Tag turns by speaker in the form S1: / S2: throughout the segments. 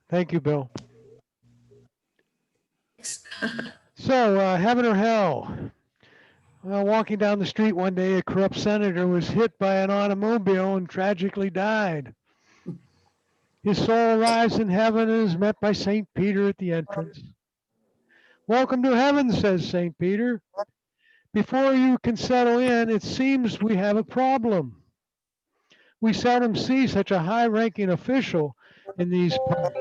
S1: Thank you, Bill. So, heaven or hell? Well, walking down the street one day, a corrupt senator was hit by an automobile and tragically died. His soul arrives in heaven and is met by St. Peter at the entrance. Welcome to heaven, says St. Peter. Before you can settle in, it seems we have a problem. We seldom see such a high ranking official in these parts.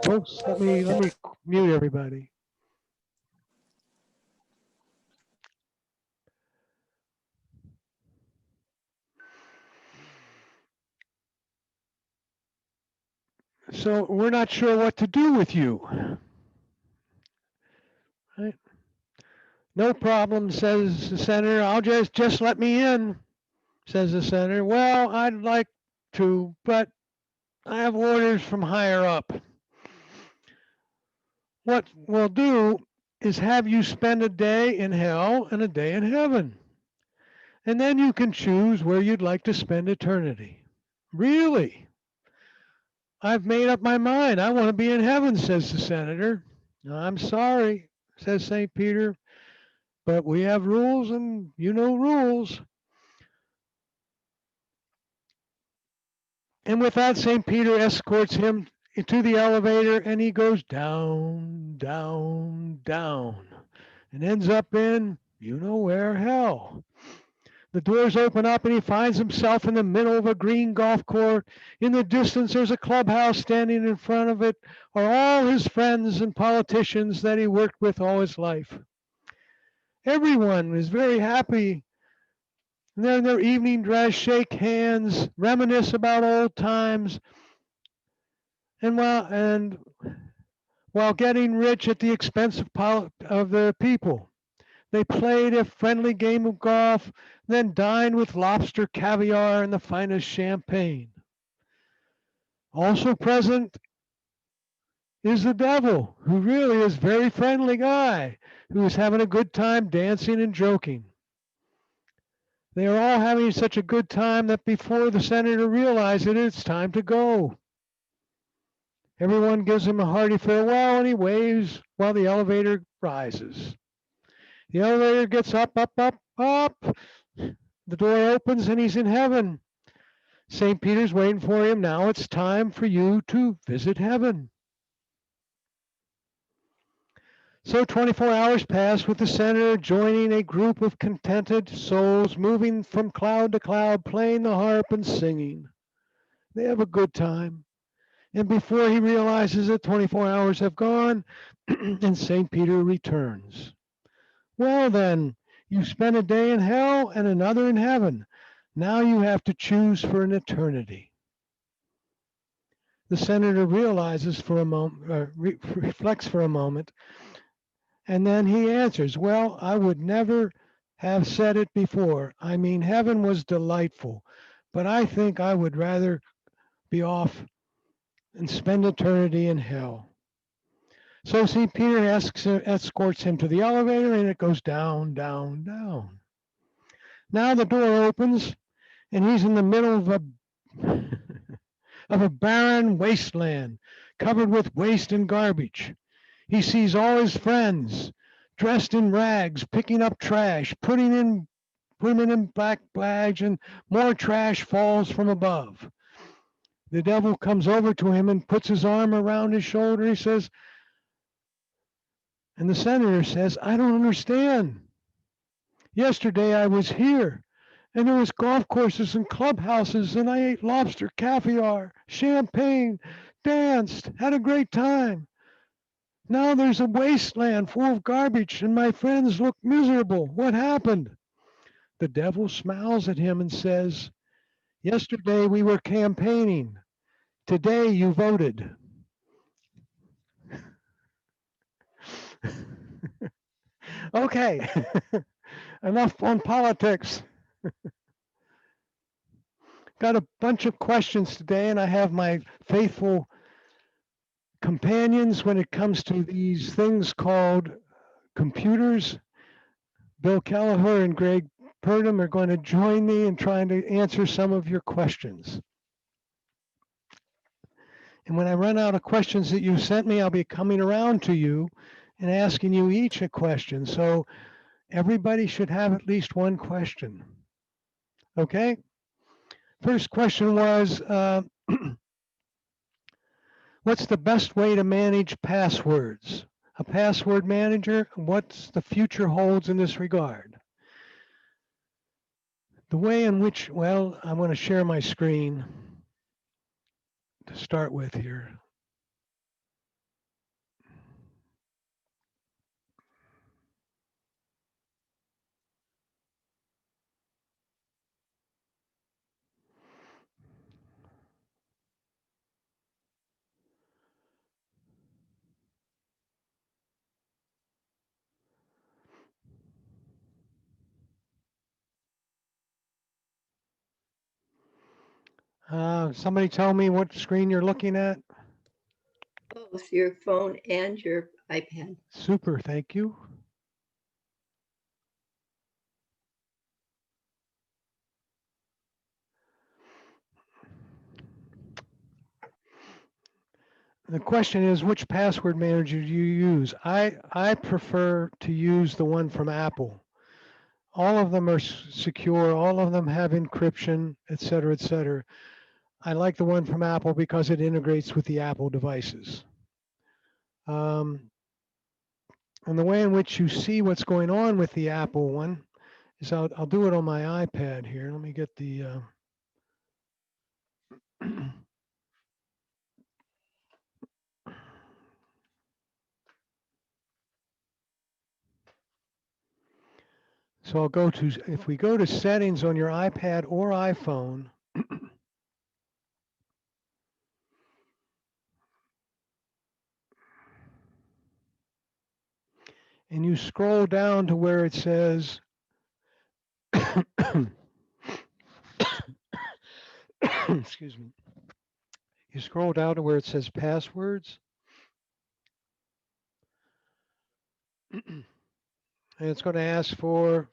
S1: Folks, let me mute everybody. So we're not sure what to do with you. Right? No problem, says the senator. I'll just let me in, says the senator. Well, I'd like to, but I have orders from higher up. What we'll do is have you spend a day in hell and a day in heaven. And then you can choose where you'd like to spend eternity. Really? I've made up my mind. I want to be in heaven, says the senator. I'm sorry, says St. Peter, but we have rules and you know rules. And with that, St. Peter escorts him into the elevator and he goes down, down, down and ends up in you know where hell. The doors open up and he finds himself in the middle of a green golf course. In the distance, there's a clubhouse. Standing in front of it are all his friends and politicians that he worked with all his life. Everyone is very happy. And they're in their evening dress, shake hands, reminisce about old times, and while getting rich at the expense of the people. They played a friendly game of golf, then dined with lobster, caviar, and the finest champagne. Also present is the devil, who really is a very friendly guy, who is having a good time dancing and joking. They are all having such a good time that before the senator realizes it, it's time to go. Everyone gives him a hearty farewell and he waves while the elevator rises. The elevator gets up, up, up, up. The door opens and he's in heaven. St. Peter's waiting for him. Now it's time for you to visit heaven. So 24 hours pass with the senator joining a group of contented souls moving from cloud to cloud, playing the harp and singing. They have a good time. And before he realizes it, 24 hours have gone and St. Peter returns. Well, then, you spent a day in hell and another in heaven. Now you have to choose for an eternity. The senator realizes for a moment, reflects for a moment, and then he answers, well, I would never have said it before. I mean, heaven was delightful, but I think I would rather be off and spend eternity in hell. So St. Peter escorts him to the elevator and it goes down, down, down. Now the door opens and he's in the middle of a of a barren wasteland covered with waste and garbage. He sees all his friends dressed in rags, picking up trash, putting it in black bags, and more trash falls from above. The devil comes over to him and puts his arm around his shoulder. He says, and the senator says, I don't understand. Yesterday I was here and there was golf courses and clubhouses and I ate lobster, caviar, champagne, danced, had a great time. Now there's a wasteland full of garbage and my friends look miserable. What happened? The devil smiles at him and says, yesterday we were campaigning. Today you voted. Okay, enough on politics. Got a bunch of questions today, and I have my faithful companions when it comes to these things called computers. Bill Kelleher and Greg Purdom are going to join me in trying to answer some of your questions. And when I run out of questions that you sent me, I'll be coming around to you and asking you each a question. So everybody should have at least one question. Okay? First question was, what's the best way to manage passwords? A password manager, what's the future holds in this regard? The way in which, well, I'm going to share my screen to start with here. Somebody tell me what screen you're looking at.
S2: Both your phone and your iPad.
S1: Super, thank you. The question is, which password manager do you use? I prefer to use the one from Apple. All of them are secure. All of them have encryption, et cetera, et cetera. I like the one from Apple because it integrates with the Apple devices. And the way in which you see what's going on with the Apple one is I'll do it on my iPad here. Let me get the so I'll go to, if we go to settings on your iPad or iPhone, and you scroll down to where it says, excuse me, you scroll down to where it says passwords, and it's going to ask for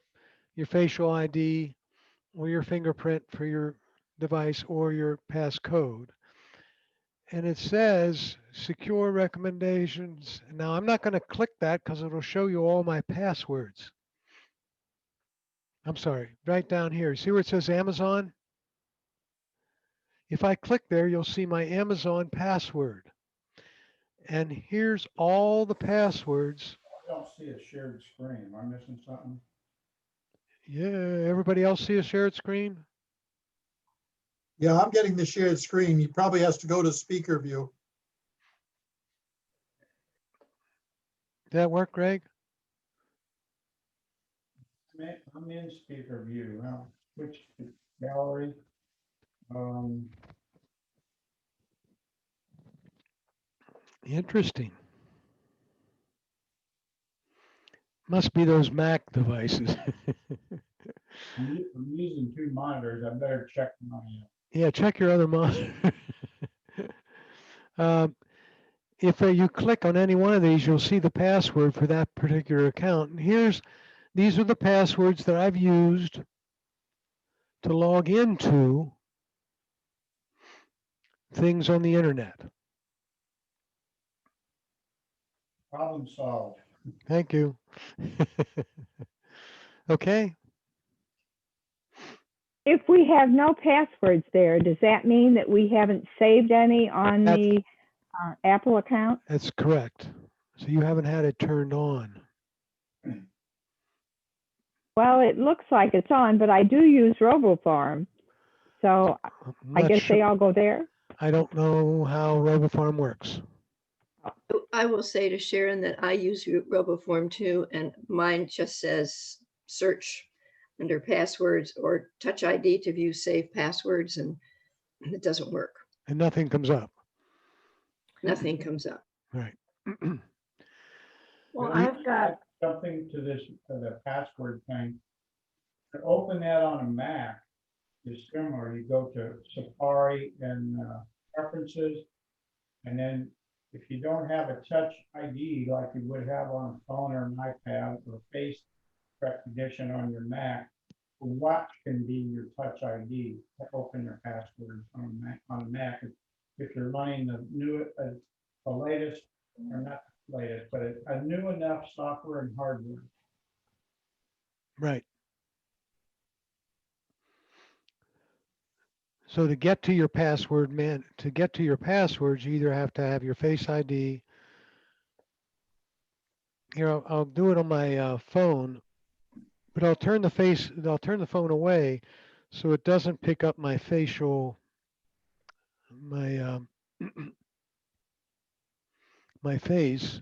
S1: your facial ID or your fingerprint for your device or your passcode. And it says secure recommendations. Now I'm not going to click that because it'll show you all my passwords. I'm sorry, right down here. See where it says Amazon? If I click there, you'll see my Amazon password. And here's all the passwords.
S3: I don't see a shared screen. Am I missing something?
S1: Yeah, everybody else see a shared screen?
S4: Yeah, I'm getting the shared screen. He probably has to go to speaker view.
S1: Did that work, Greg?
S3: I'm in speaker view. Now switch to gallery.
S1: Interesting. Must be those Mac devices.
S3: I'm using two monitors. I better check my.
S1: Yeah, check your other monitor. If you click on any one of these, you'll see the password for that particular account. And these are the passwords that I've used to log into things on the internet.
S3: Problem solved.
S1: Thank you. Okay.
S5: If we have no passwords there, does that mean that we haven't saved any on the Apple account?
S1: That's correct. So you haven't had it turned on.
S5: Well, it looks like it's on, but I do use RoboFarm. So I guess they all go there.
S1: I don't know how RoboFarm works.
S2: I will say to Sharon that I use RoboForm too, and mine just says search under passwords or Touch ID to view saved passwords, and it doesn't work.
S1: And nothing comes up.
S2: Nothing comes up.
S1: Right.
S2: Well, I've got
S3: something to this, to the password thing. To open that on a Mac is similar. You go to Safari and preferences, and then if you don't have a touch ID like you would have on a phone or an iPad or face recognition on your Mac, what can be your touch ID to open your passwords on a Mac? if you're running the latest, or not latest, but a new enough software and hardware.
S1: Right. So to get to your password, to get to your passwords, you either have to have your Face ID. Here, I'll do it on my phone, but I'll turn the phone away so it doesn't pick up my my my face.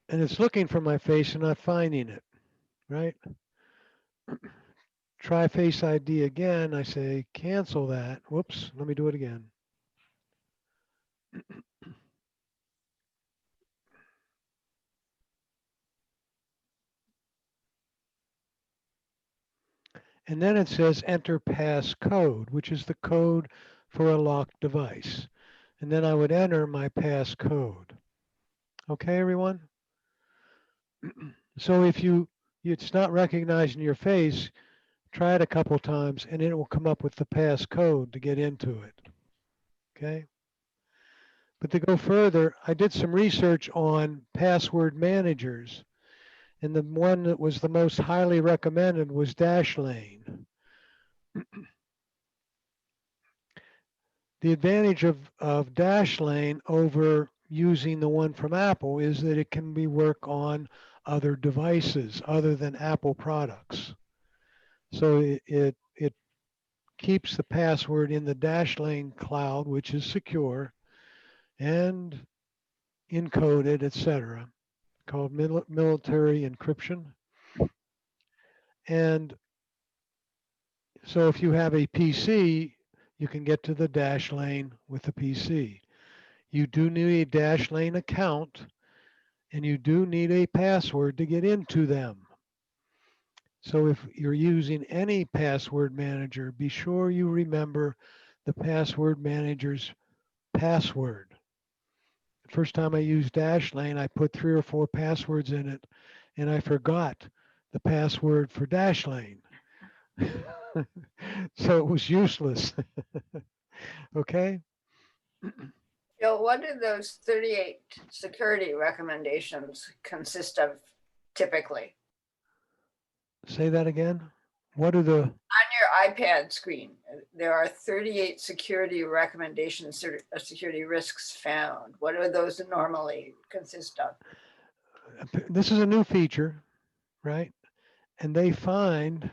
S1: And it's looking for my face and not finding it, right? Try Face ID again. I say cancel that. Whoops, let me do it again. And then it says enter passcode, which is the code for a locked device. And then I would enter my passcode. Okay, everyone? So if it's not recognizing your face, try it a couple times and it will come up with the passcode to get into it. Okay? But to go further, I did some research on password managers, and the one that was the most highly recommended was Dashlane. The advantage of Dashlane over using the one from Apple is that it can be work on other devices other than Apple products. So it keeps the password in the Dashlane cloud, which is secure and encoded, etc., called military encryption. And so if you have a PC, you can get to the Dashlane with the PC. You do need a Dashlane account and you do need a password to get into them. So if you're using any password manager, be sure you remember the password manager's password. The first time I used Dashlane, I put 3 or 4 passwords in it and I forgot the password for Dashlane. So it was useless. Okay?
S6: Bill, what do those 38 security recommendations consist of typically?
S1: Say that again. What are the
S6: On your iPad screen, there are 38 security recommendations, security risks found. What do those normally consist of?
S1: this is a new feature, right? And they find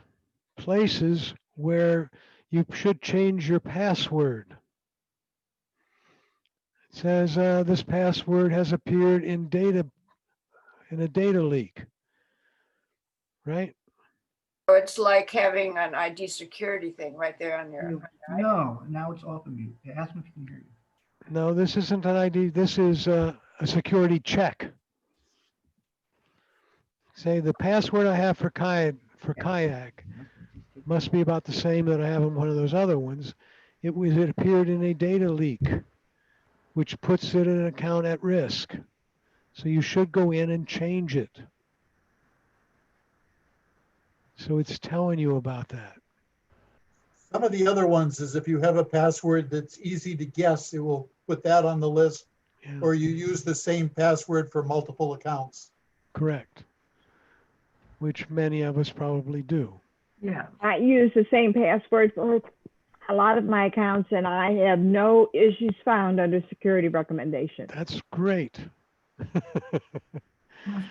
S1: places where you should change your password. It says this password has appeared in a data leak, right?
S6: So it's like having an ID security thing right there on your.
S7: No, now it's off of mute. Ask him if he can hear you.
S1: No, this isn't an ID. This is a security check. Say the password I have for kayak must be about the same that I have on one of those other ones. It appeared in a data leak, which puts it in an account at risk. So you should go in and change it. So it's telling you about that.
S4: Some of the other ones is if you have a password that's easy to guess, it will put that on the list,
S1: Yeah,
S4: or you use the same password for multiple accounts.
S1: correct. Which many of us probably do.
S7: Yeah.
S5: I use the same password for a lot of my accounts, and I have no issues found under security recommendations.
S1: That's great.
S5: Is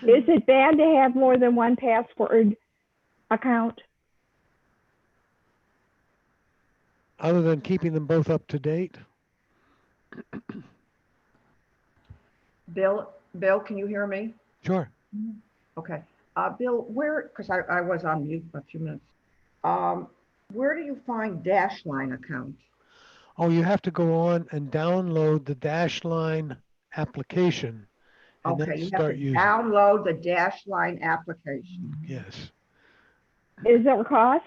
S5: it bad to have more than one password account?
S1: Other than keeping them both up to date.
S8: Bill, can you hear me?
S1: Sure.
S8: Okay. Bill, because I was on mute for a few minutes. Where do you find Dashline accounts?
S1: Oh, you have to go on and download the Dashline application and
S8: Okay,
S1: then
S8: you have
S1: start
S8: to
S1: using it.
S8: download the Dashline application.
S1: Yes.
S5: Is there a cost?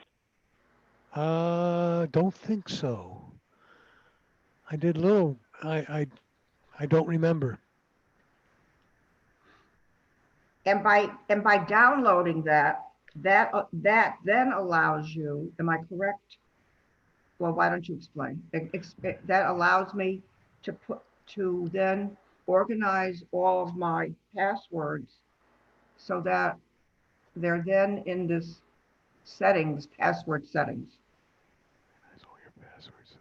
S1: Don't think so. I did little. I don't remember.
S8: And by downloading that, that then allows you, am I correct? Well, why don't you explain? That allows me to then organize all of my passwords so that they're then in this settings, password settings.
S1: That's all your passwords.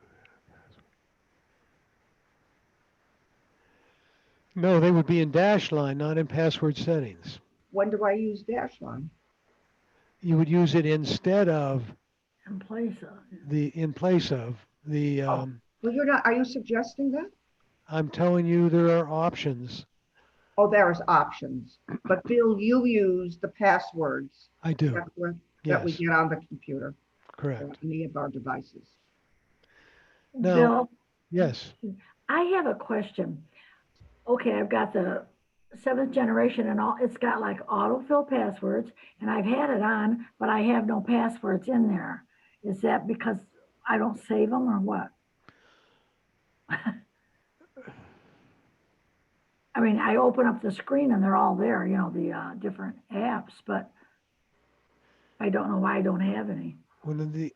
S1: No, they would be in dash line, not in password settings.
S8: When do I use dash line?
S1: You would use it instead of
S9: In place of.
S1: in place of the,
S8: Well, you're not, are you suggesting that?
S1: I'm telling you there are options.
S8: Oh, there's options. But Bill, you use the passwords
S1: I do.
S8: that we
S1: Yes,
S8: get on the computer or
S1: correct.
S8: any of our devices.
S1: No.
S9: Bill,
S1: Yes,
S9: I have a question. Okay, I've got the 7th generation and all, it's got like autofill passwords and I've had it on, but I have no passwords in there. Is that because I don't save them or what? I mean, I open up the screen and they're all there, you know, the different apps, but I don't know why I don't have any.
S1: one of the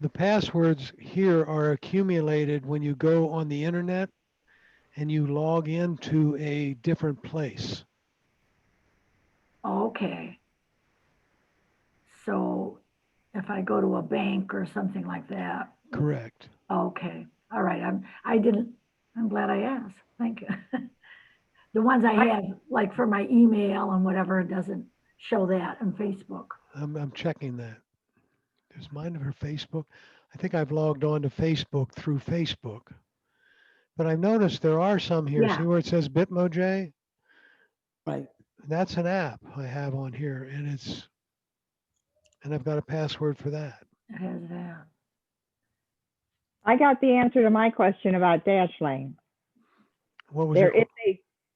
S1: the passwords here are accumulated when you go on the internet and you log into a different place.
S9: Okay. So if I go to a bank or something like that,
S1: Correct.
S9: okay, all right, I'm glad I asked, thank you. The ones I have, like for my email and whatever, it doesn't show that on Facebook.
S1: I'm checking that. There's mine for Facebook. I think I've logged on to Facebook through Facebook. But I've noticed there are some here.
S9: Yeah.
S1: See where it says Bitmoji?
S10: Right.
S1: That's an app I have on here, and I've got a password for that.
S9: It has that.
S5: I got the answer to my question about Dashlane.
S1: What was
S5: There
S1: it?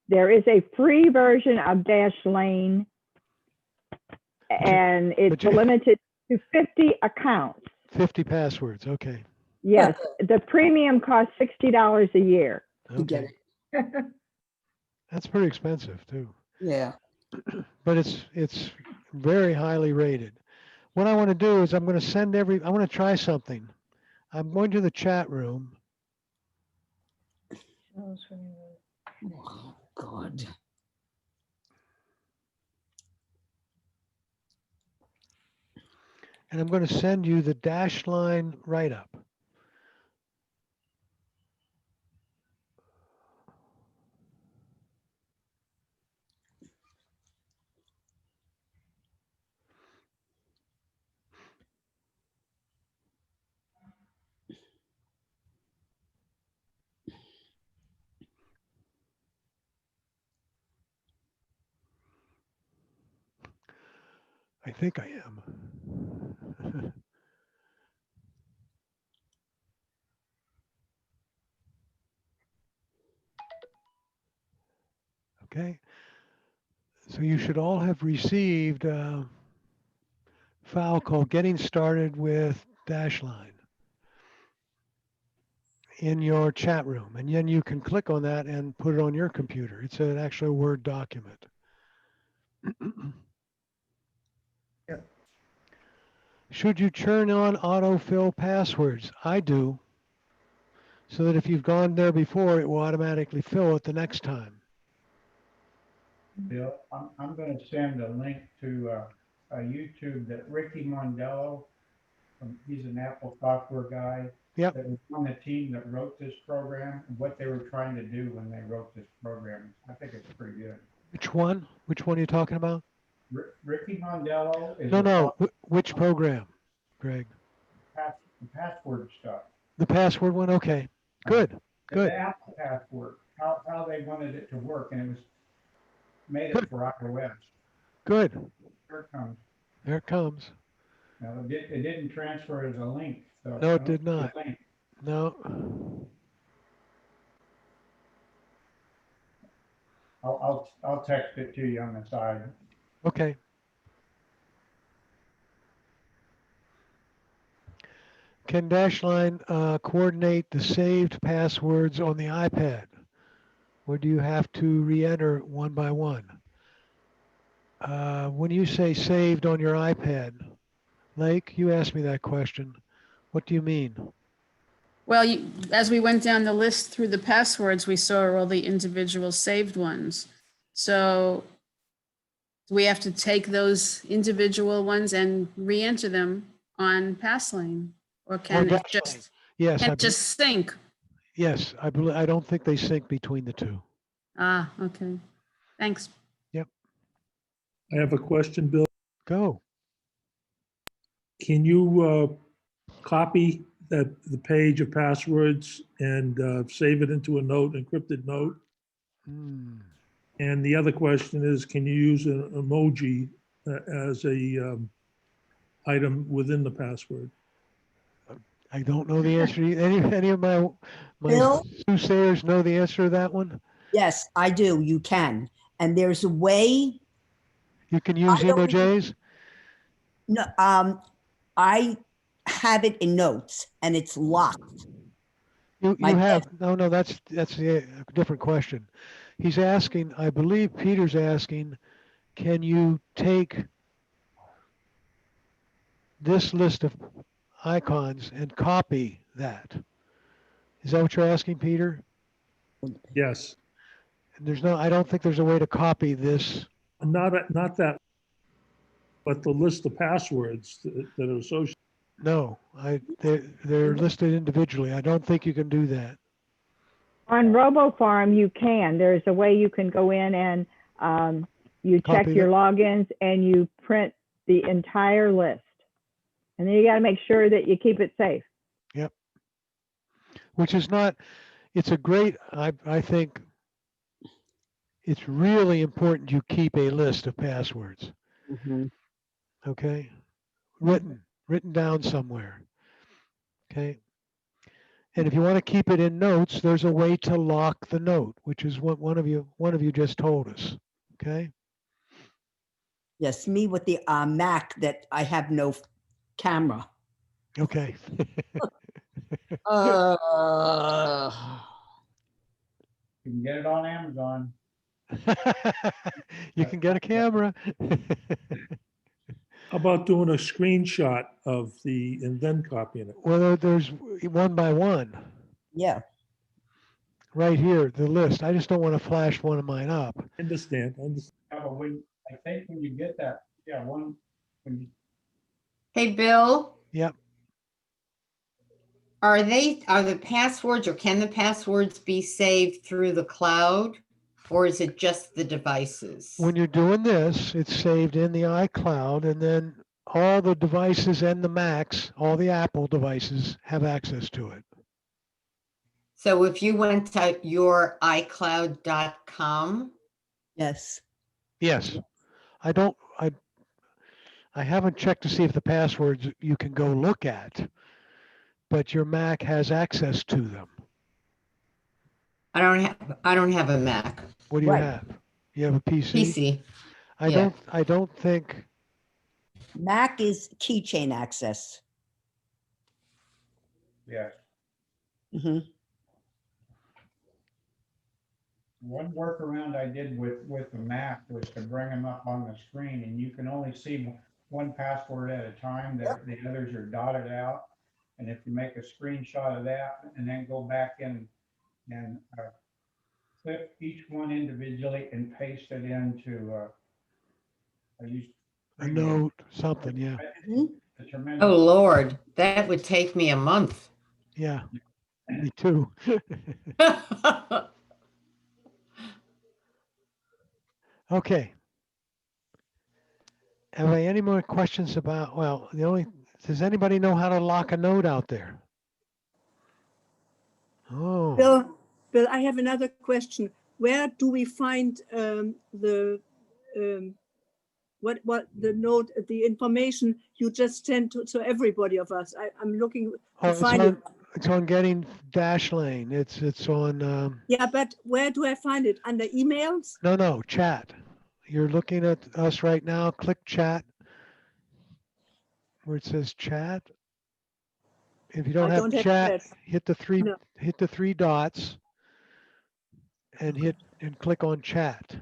S5: there is a free version of Dashlane, and it's
S1: you-
S5: limited to 50 accounts.
S1: 50 passwords. Okay.
S5: Yes, the premium costs $60 a year.
S10: You get
S1: Okay.
S10: it.
S1: That's pretty expensive too.
S10: Yeah.
S1: But it's very highly rated. What I want to do is I want to try something. I'm going to the chat room.
S10: Oh, God.
S1: And I'm going to send you the dash line write-up. I think I am. Okay. So you should all have received a file called Getting Started with Dashline in your chat room. And then you can click on that and put it on your computer. It's an actual Word document.
S8: Yep.
S1: Should you turn on autofill passwords? I do. So that if you've gone there before, it will automatically fill it the next time.
S3: Bill, I'm gonna send a link to a YouTube that Ricky Mondello, he's an Apple software guy.
S1: Yep.
S3: That was on the team that wrote this program, and what they were trying to do when they wrote this program. I think it's pretty good.
S1: Which one? Which one are you talking about?
S3: Ricky Mondello is
S1: No. Which program, Greg?
S3: the password stuff.
S1: The password one? Okay. Good. Good.
S3: The Apple password, how they wanted it to work, and it was made it for iOS.
S1: Good.
S3: Here it comes.
S1: There it comes.
S3: Now, it didn't transfer as a link, so.
S1: No,
S3: I
S1: it did
S3: don't see
S1: not.
S3: a link.
S1: No.
S3: I'll text it to you on the side.
S1: Okay. Can Dashline coordinate the saved passwords on the iPad? Or do you have to re-enter one by one? When you say saved on your iPad, Lake, you asked me that question. What do you mean?
S11: Well, as we went down the list through the passwords, we saw all the individual saved ones. So do we have to take those individual ones and re-enter them on Passlane? Or can it
S1: Dashlane. Yes,
S11: can it just sync?
S1: yes, I don't think they sync between the two.
S11: Ah, okay. Thanks.
S12: I have a question, Bill.
S1: Go.
S12: Can you copy the page of passwords and save it into a note, encrypted note?
S1: Hmm.
S12: And the other question is, can you use an emoji as a item within the password?
S1: I don't know the answer. Any of my
S10: Bill?
S1: soothsayers know the answer to that one?
S10: Yes, I do. You can. And there's a way,
S1: You can use
S10: I don't even-
S1: emojis?
S10: no, I have it in notes and it's locked.
S1: You
S10: My
S1: have, no, that's a different question. He's asking, I believe Peter's asking, can you take this list of icons and copy that? Is that what you're asking, Peter?
S12: Yes.
S1: And I don't think there's a way to copy this.
S12: Not that, but the list of passwords that are associated.
S1: No, they're listed individually. I don't think you can do that.
S5: On RoboFarm, you can. There's a way you can go in and you check
S1: Copy
S5: your
S1: them.
S5: logins and you print the entire list. And then you got to make sure that you keep it safe.
S1: Yep. Which is not, it's a great, I think it's really important you keep a list of passwords.
S10: Mhm.
S1: Okay? Written down somewhere. Okay? And if you want to keep it in notes, there's a way to lock the note, which is what one of you just told us. Okay?
S10: Yes, me with the Mac that I have no camera.
S1: Okay.
S10: Uh,
S3: You can get it on Amazon.
S1: You can get a camera.
S12: How about doing a screenshot of and then copying it?
S1: Well, there's one by one
S10: yeah.
S1: right here, the list. I just don't want to flash one of mine up.
S12: Understand.
S3: Yeah, but I think when you get that, when you,
S13: Hey, Bill,
S1: Yep.
S13: are the passwords or can the passwords be saved through the cloud? Or is it just the devices?
S1: When you're doing this, it's saved in the iCloud, and then all the devices and the Macs, all the Apple devices have access to it.
S13: So if you went to your iCloud.com,
S10: Yes.
S1: Yes. I haven't checked to see if the passwords you can go look at, but your Mac has access to them.
S13: I don't have a Mac.
S1: What do you
S10: Right.
S1: have? You have a PC?
S13: PC.
S1: I don't think.
S10: Mac is keychain access.
S3: yes.
S10: Hmm.
S3: One workaround I did with the Mac was to bring them up on the screen, and you can only see one password at a time. The others are dotted out. And if you make a screenshot of that and then go back in and clip each one individually and paste it into I use
S1: A note, something, yeah.
S3: a tremendous.
S13: Oh, Lord, that would take me a month.
S1: Yeah, me too. Okay. Have I any more questions about, well, does anybody know how to lock a note out there? Oh,
S14: Bill, I have another question. Where do we find what the note, the information you just sent to everybody of us? I'm looking to find it.
S1: It's on Getting Dashlane. It's on.
S14: Yeah, but where do I find it? Under emails?
S1: No, chat. You're looking at us right now. Click chat where it says chat. If you don't have chat, hit the three dots and click on chat.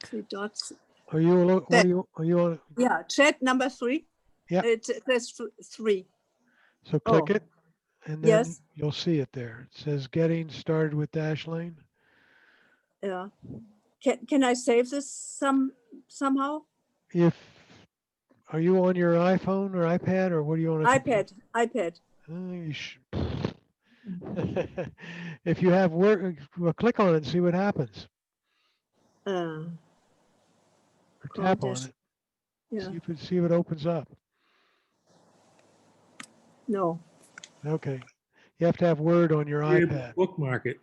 S14: 3 dots.
S1: Are you, what are you, on?
S14: Yeah, chat number 3.
S1: Yeah.
S14: It says 3.
S1: So click
S14: Oh.
S1: it and then
S14: Yes.
S1: you'll see it there. It says getting started with Dashlane.
S14: Yeah. Can I save this somehow?
S1: If, are you on your iPhone or iPad or what are you on?
S14: iPad.
S1: You if you have work, well, click on it and see what happens. Or tap on it.
S14: Yeah.
S1: See if it opens up.
S14: No.
S1: Okay. You have to have Word on your
S12: Be able to
S1: iPad.
S12: Bookmark it.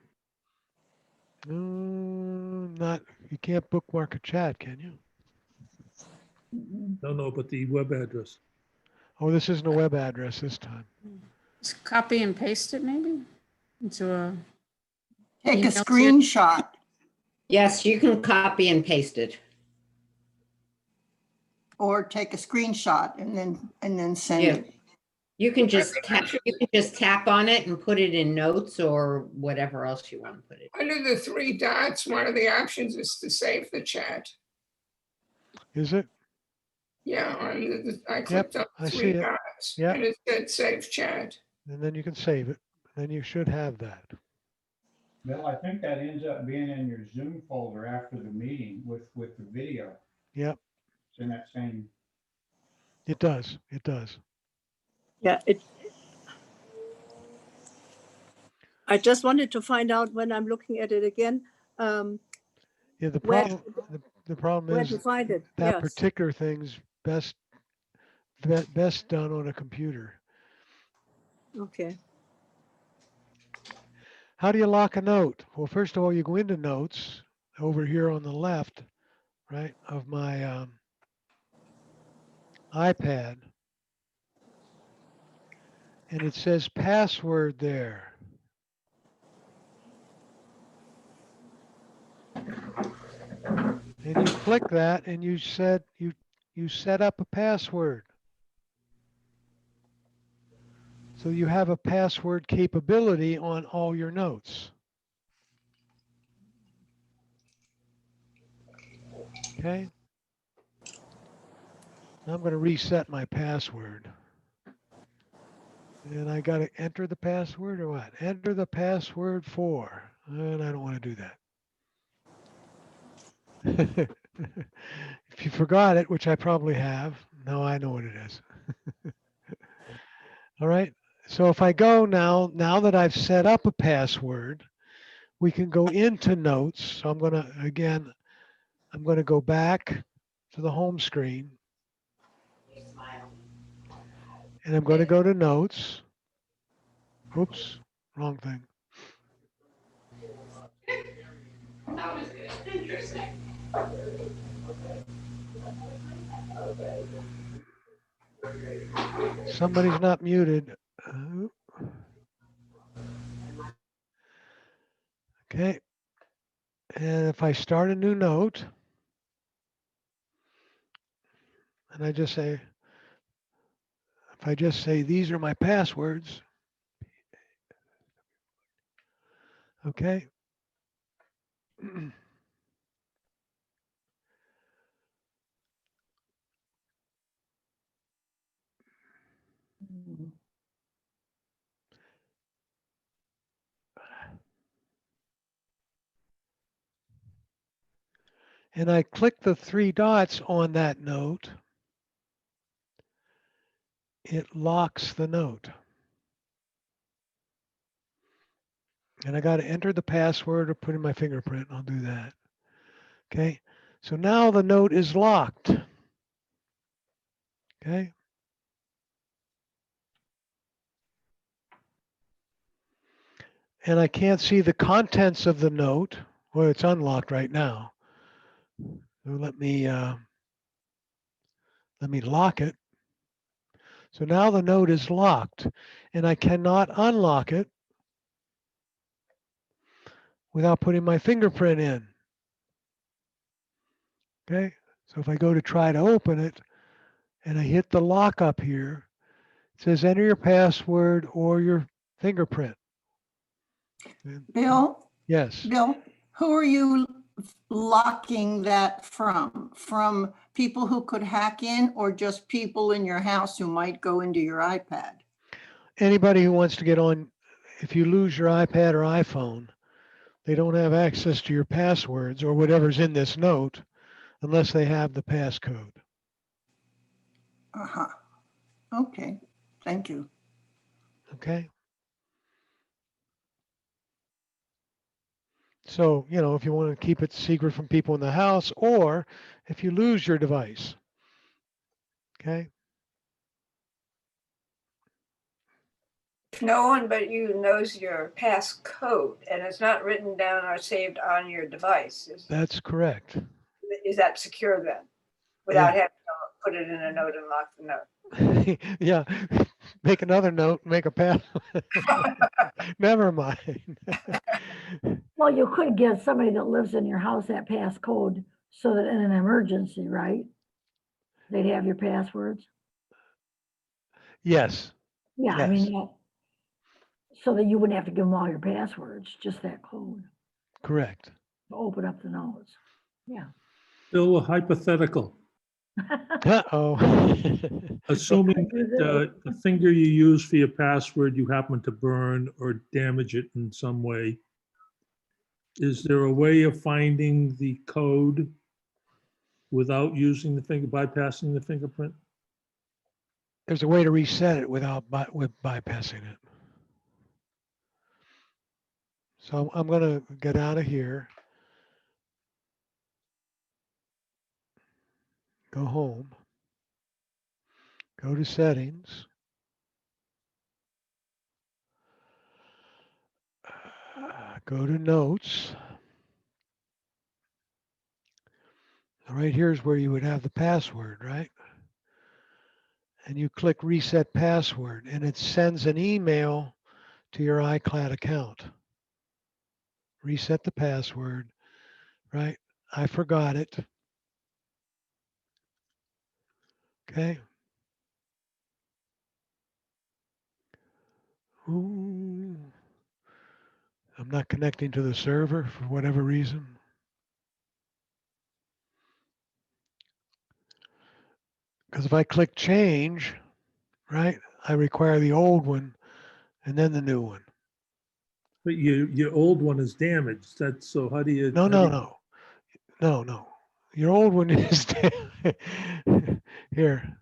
S1: Not, you can't bookmark a chat, can you?
S12: No, but the web address.
S1: Oh, this isn't a web address this time.
S11: Just copy and paste it maybe into a.
S15: Take a
S11: email to your-
S15: screenshot.
S13: Yes, you can copy and paste it.
S15: Or take a screenshot and then send
S13: Yeah.
S15: it.
S13: You can just tap on it and put it in notes or whatever else you want to put it.
S6: Under the 3 dots, one of the options is to save the chat.
S1: Is it?
S6: Yeah, I clicked on
S1: I
S6: 3
S1: see it.
S6: dots
S1: Yep.
S6: and it said save chat.
S1: And then you can save it. Then you should have that.
S3: Bill, I think that ends up being in your Zoom folder after the meeting with the video.
S1: Yep.
S3: It's in that same.
S1: It does. It does.
S14: Yeah. I just wanted to find out when I'm looking at it again.
S1: Yeah, the
S14: where-
S1: problem the problem
S14: where
S1: is
S14: to find it.
S1: that
S14: Yes.
S1: particular thing's best done on a computer.
S14: Okay.
S1: How do you lock a note? Well, first of all, you go into notes over here on the left, right, of my iPad. And it says password there. And you click that and you set up a password. So you have a password capability on all your notes. Okay. Now I'm going to reset my password. And I got to enter the password or what? Enter the password for. And I don't want to do that. If you forgot it, which I probably have, now I know what it is. All right. So if I go now that I've set up a password, we can go into notes. So I'm going to go back to the home screen. And I'm going to go to notes. Oops, wrong thing. Somebody's not muted. Okay. And if I start a new note, and I just say, if I just say, these are my passwords. Okay. And I click the 3 dots on that note, it locks the note. And I got to enter the password or put in my fingerprint. I'll do that. Okay. So now the note is locked. Okay. And I can't see the contents of the note. Well, it's unlocked right now. So let me lock it. So now the note is locked and I cannot unlock it without putting my fingerprint in. Okay. So if I go to try to open it and I hit the lock up here, it says enter your password or your fingerprint.
S15: Bill?
S1: Yes.
S15: Bill, who are you locking that from? From people who could hack in or just people in your house who might go into your iPad?
S1: Anybody who wants to get on, if you lose your iPad or iPhone, they don't have access to your passwords or whatever's in this note unless they have the passcode.
S15: Uh-huh. Okay, thank you.
S1: Okay. So, if you want to keep it secret from people in the house, or if you lose your device. Okay.
S6: If no one but you knows your passcode and it's not written down or saved on your device,
S1: That's correct.
S6: is that secure then? Without having to put it in a note and lock the note?
S1: Yeah. Make another note, make a pass. Never mind.
S9: Well, you could give somebody that lives in your house that passcode so that in an emergency, right? They'd have your passwords.
S1: Yes.
S9: Yeah, I
S1: Yes.
S9: mean, so that you wouldn't have to give them all your passwords, just that code
S1: Correct.
S9: to open up the notes. Yeah.
S12: Bill, a hypothetical.
S1: Uh-oh.
S12: Assuming that the finger you use for your password, you happen to burn or damage it in some way, is there a way of finding the code without using the finger, bypassing the fingerprint?
S1: There's a way to reset it with bypassing it. So I'm going to get out of here, go home, go to settings, go to notes. Right here is where you would have the password, right? And you click reset password and it sends an email to your iCloud account. Reset the password, right? I forgot it. Okay. Ooh. I'm not connecting to the server for whatever reason. Because if I click change, right, I require the old one and then the new one.
S12: But your old one is damaged. That's so how do you?
S1: No. Your old one is here.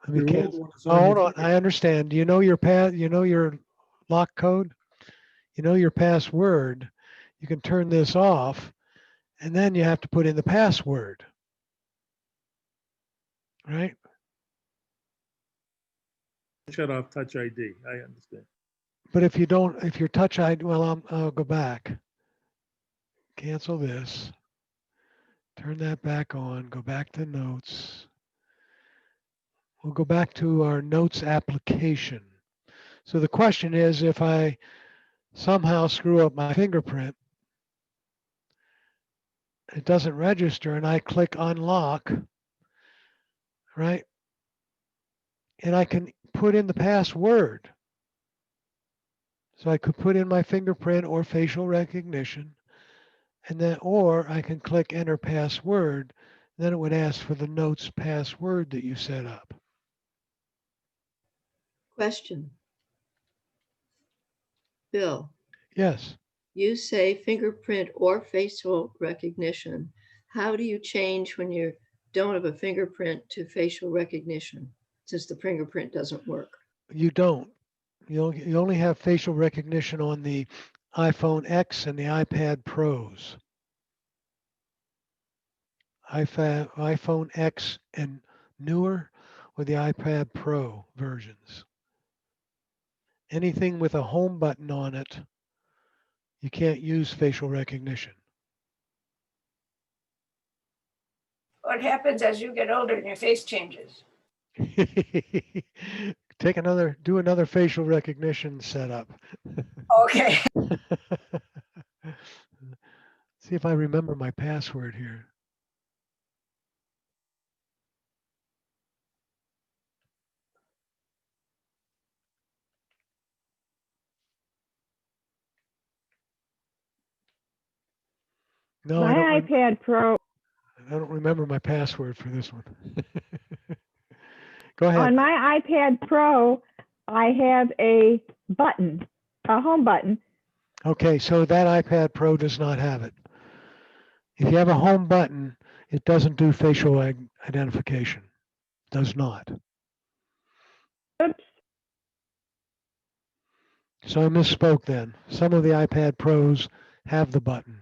S1: Let me
S12: Your old
S1: cancel.
S12: one is
S1: Oh,
S12: on
S1: hold
S12: your
S1: on. I understand. You know your you know your lock code? You know your password. You can turn this off and then you have to put in the password. Right?
S12: Shut off Touch ID. I understand.
S1: But if you're Touch ID, well, I'll go back. Cancel this. Turn that back on. Go back to notes. We'll go back to our notes application. So the question is, if I somehow screw up my fingerprint, it doesn't register and I click unlock, right? And I can put in the password. So I could put in my fingerprint or facial recognition, and then, or I can click enter password. Then it would ask for the notes password that you set up.
S2: Question. Bill,
S1: Yes.
S2: you say fingerprint or facial recognition. How do you change when you don't have a fingerprint to facial recognition, since the fingerprint doesn't work?
S1: You don't. You only have facial recognition on the iPhone X and the iPad Pros. iPhone X and newer, or the iPad Pro versions. Anything with a home button on it, you can't use facial recognition.
S6: What happens as you get older and your face changes?
S1: Do another facial recognition setup.
S6: Okay.
S1: See if I remember my password here. No,
S5: My iPad Pro,
S1: I don't remember my password for this one. Go ahead.
S5: on my iPad Pro, I have a button, a home button.
S1: Okay, so that iPad Pro does not have it. If you have a home button, it doesn't do facial identification. Does not.
S5: Oops.
S1: So I misspoke then. Some of the iPad Pros have the button.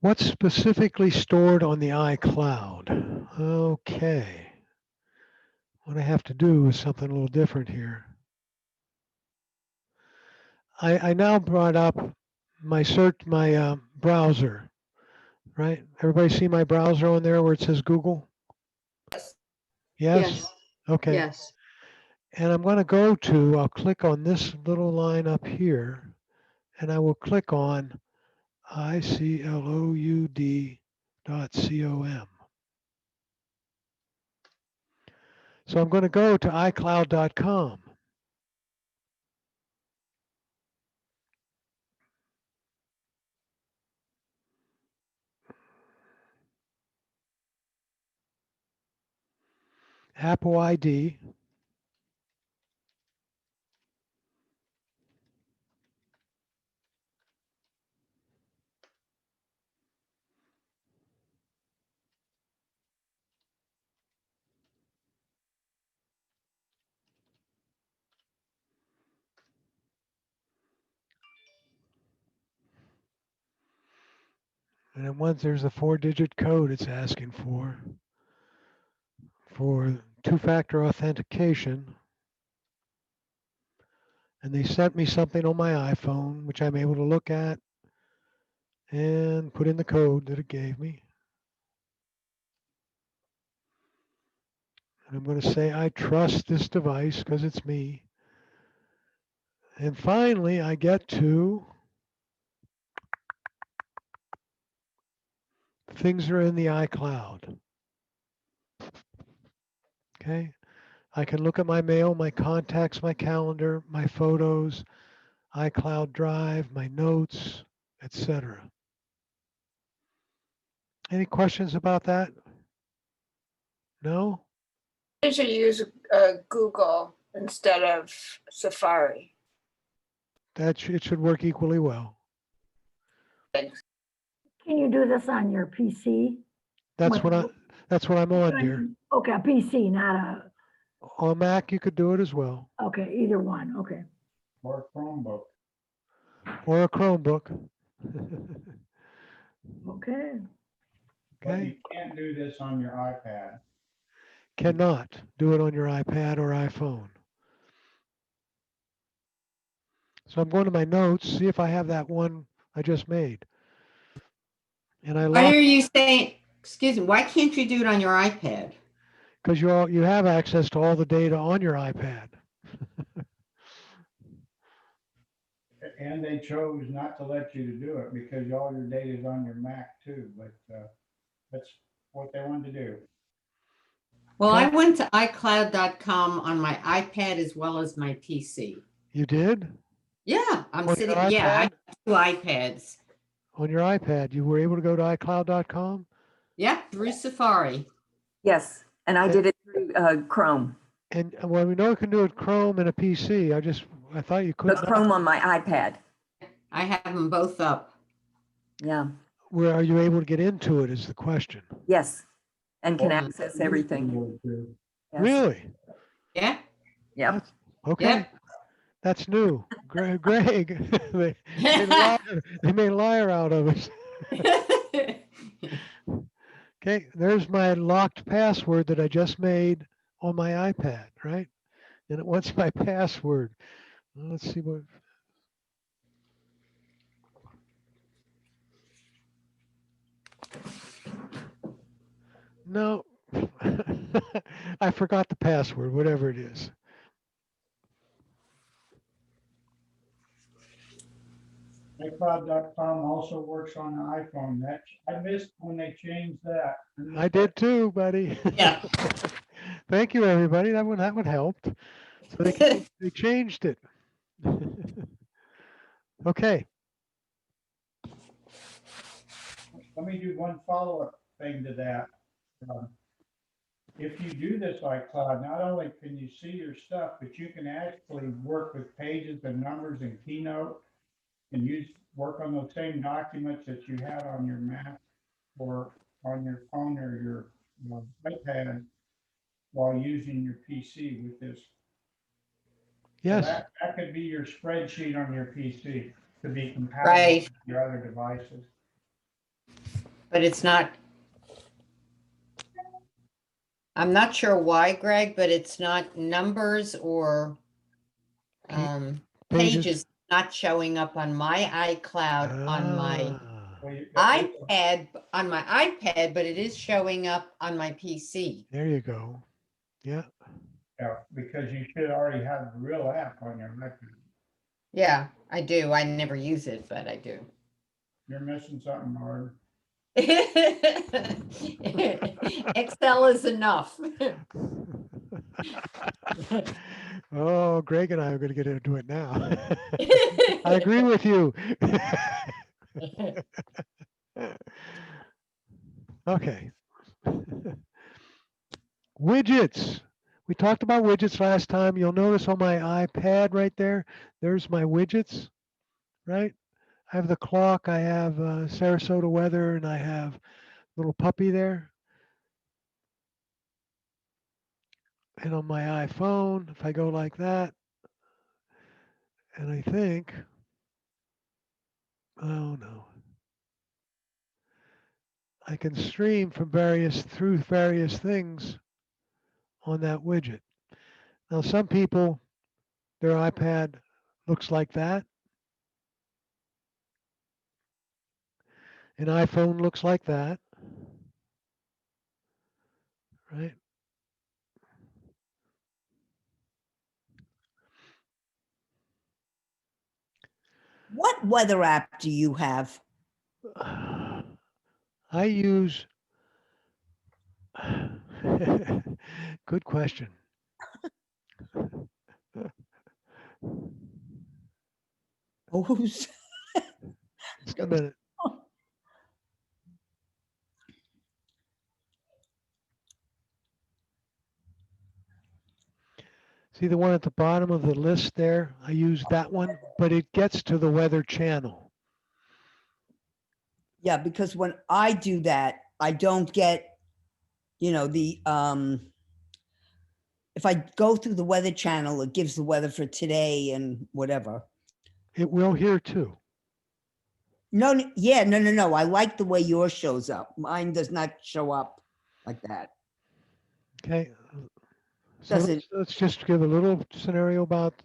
S1: What's specifically stored on the iCloud? Okay. What I have to do is something a little different here. I now brought up my browser, right? Everybody see my browser on there where it says Google? Yes?
S2: Yes,
S1: Okay.
S2: yes.
S1: And I'm going to I'll click on this little line up here, and I will click on icloud.com. So I'm going to go to iCloud.com. Apple ID. And then once there's a 4-digit code it's asking for two-factor authentication. And they sent me something on my iPhone, which I'm able to look at and put in the code that it gave me. And I'm going to say I trust this device because it's me. And finally, I get to things that are in the iCloud. Okay. I can look at my mail, my contacts, my calendar, my photos, iCloud Drive, my notes, etc. Any questions about that? No?
S6: You should use Google instead of Safari.
S1: It should work equally well.
S6: Thanks.
S9: Can you do this on your PC?
S1: That's what I'm on, dear.
S9: Okay, a PC, not a,
S1: On Mac, you could do it as well,
S9: okay, either one, okay.
S3: Or a Chromebook.
S1: or a Chromebook.
S9: Okay.
S3: But
S1: Okay.
S3: you can't do this on your iPad.
S1: Cannot do it on your iPad or iPhone. So I'm going to my notes, see if I have that one I just made. And I
S13: Why
S1: locked
S13: are you saying, excuse me, why can't you do it on your iPad?
S1: because you have access to all the data on your iPad.
S3: And they chose not to let you to do it because all your data is on your Mac too, but that's what they wanted to do.
S13: Well,
S1: Okay.
S13: I went to iCloud.com on my iPad as well as my PC.
S1: You did?
S13: Yeah, I'm
S1: On
S13: sitting,
S1: your
S13: yeah, I
S1: iPad?
S13: have two iPads.
S1: On your iPad, you were able to go to iCloud.com?
S13: Yeah, through Safari.
S16: Yes, and I did it through Chrome,
S1: And well, we know it can do it Chrome and a PC. I thought you could
S16: but
S1: not.
S16: Chrome on my iPad.
S13: I have them both up.
S16: Yeah,
S1: Where are you able to get into it is the question.
S16: yes, and can
S13: Mm.
S16: access everything. Yes.
S1: Really?
S13: Yeah,
S16: Yep.
S1: Okay.
S13: yep.
S1: That's new. Greg, they made a liar out of us. Okay, there's my locked password that I just made on my iPad, right? And it wants my password. Well, let's see what. No, I forgot the password, whatever it is.
S3: iCloud.com also works on the iPhone. That, I missed when they changed that.
S1: I did too, buddy.
S13: Yeah.
S1: Thank you, everybody. That one helped. So they changed it. Okay.
S3: Let me do one follow-up thing to that. Um, If you do this iCloud, not only can you see your stuff, but you can actually work with pages and numbers in Keynote and work on those same documents that you had on your Mac or on your phone or your iPad while using your PC with this. So
S1: Yes.
S3: that could be your spreadsheet on your PC to be compatible
S13: Right.
S3: with your other devices.
S13: But it's not. I'm not sure why, Greg, but it's not numbers or pages not showing up on my iCloud on my iPad, but it is showing up on my PC.
S1: There you go. Yeah.
S3: Yeah, because you should already have the real app on your iPad.
S13: Yeah, I do. I never use it, but I do.
S3: You're missing something, Martin.
S13: Excel is enough.
S1: Oh, Greg and I are going to get into it now. I agree with you. Okay. Widgets. We talked about widgets last time. You'll notice on my iPad right there, there's my widgets, right? I have the clock, I have Sarasota weather, and I have little puppy there. And on my iPhone, if I go like that, and I think, oh no, I can stream from through various things on that widget. Now, some people, their iPad looks like that. An iPhone looks like that, right?
S10: What weather app do you have?
S1: I use, good question.
S10: Oh, who's?
S1: Just a minute. See the one at the bottom of the list there? I use that one, but it gets to the weather channel.
S10: Yeah, because when I do that, I don't get, if I go through the weather channel, it gives the weather for today and whatever.
S1: It will here too.
S10: No, no. I like the way yours shows up. Mine does not show up like that.
S1: Okay. So let's just give a little scenario about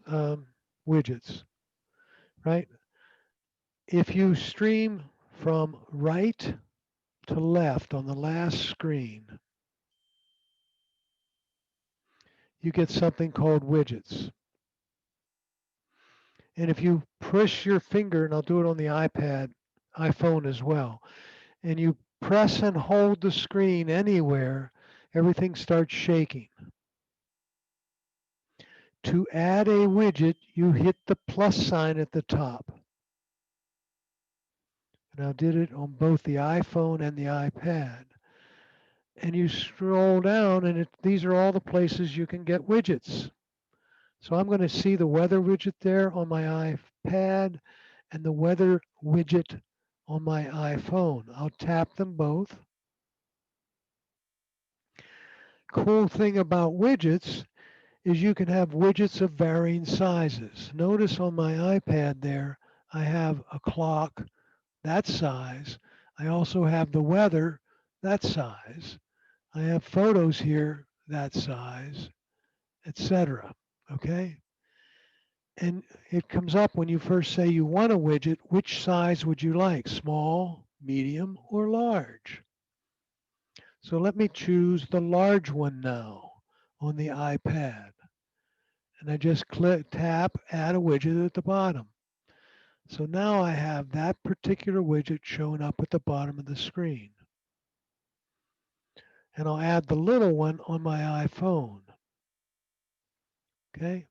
S1: widgets, right? If you stream from right to left on the last screen, you get something called widgets. And if you push your finger, and I'll do it on the iPhone as well, and you press and hold the screen anywhere, everything starts shaking. To add a widget, you hit the plus sign at the top. And I did it on both the iPhone and the iPad. And you scroll down, and these are all the places you can get widgets. So I'm going to see the weather widget there on my iPad and the weather widget on my iPhone. I'll tap them both. Cool thing about widgets is you can have widgets of varying sizes. Notice on my iPad there, I have a clock that size. I also have the weather that size. I have photos here that size, etc. Okay? And it comes up when you first say you want a widget, which size would you like? Small, medium, or large? So let me choose the large one now on the iPad. And I just tap add a widget at the bottom. So now I have that particular widget showing up at the bottom of the screen. And I'll add the little one on my iPhone. Okay.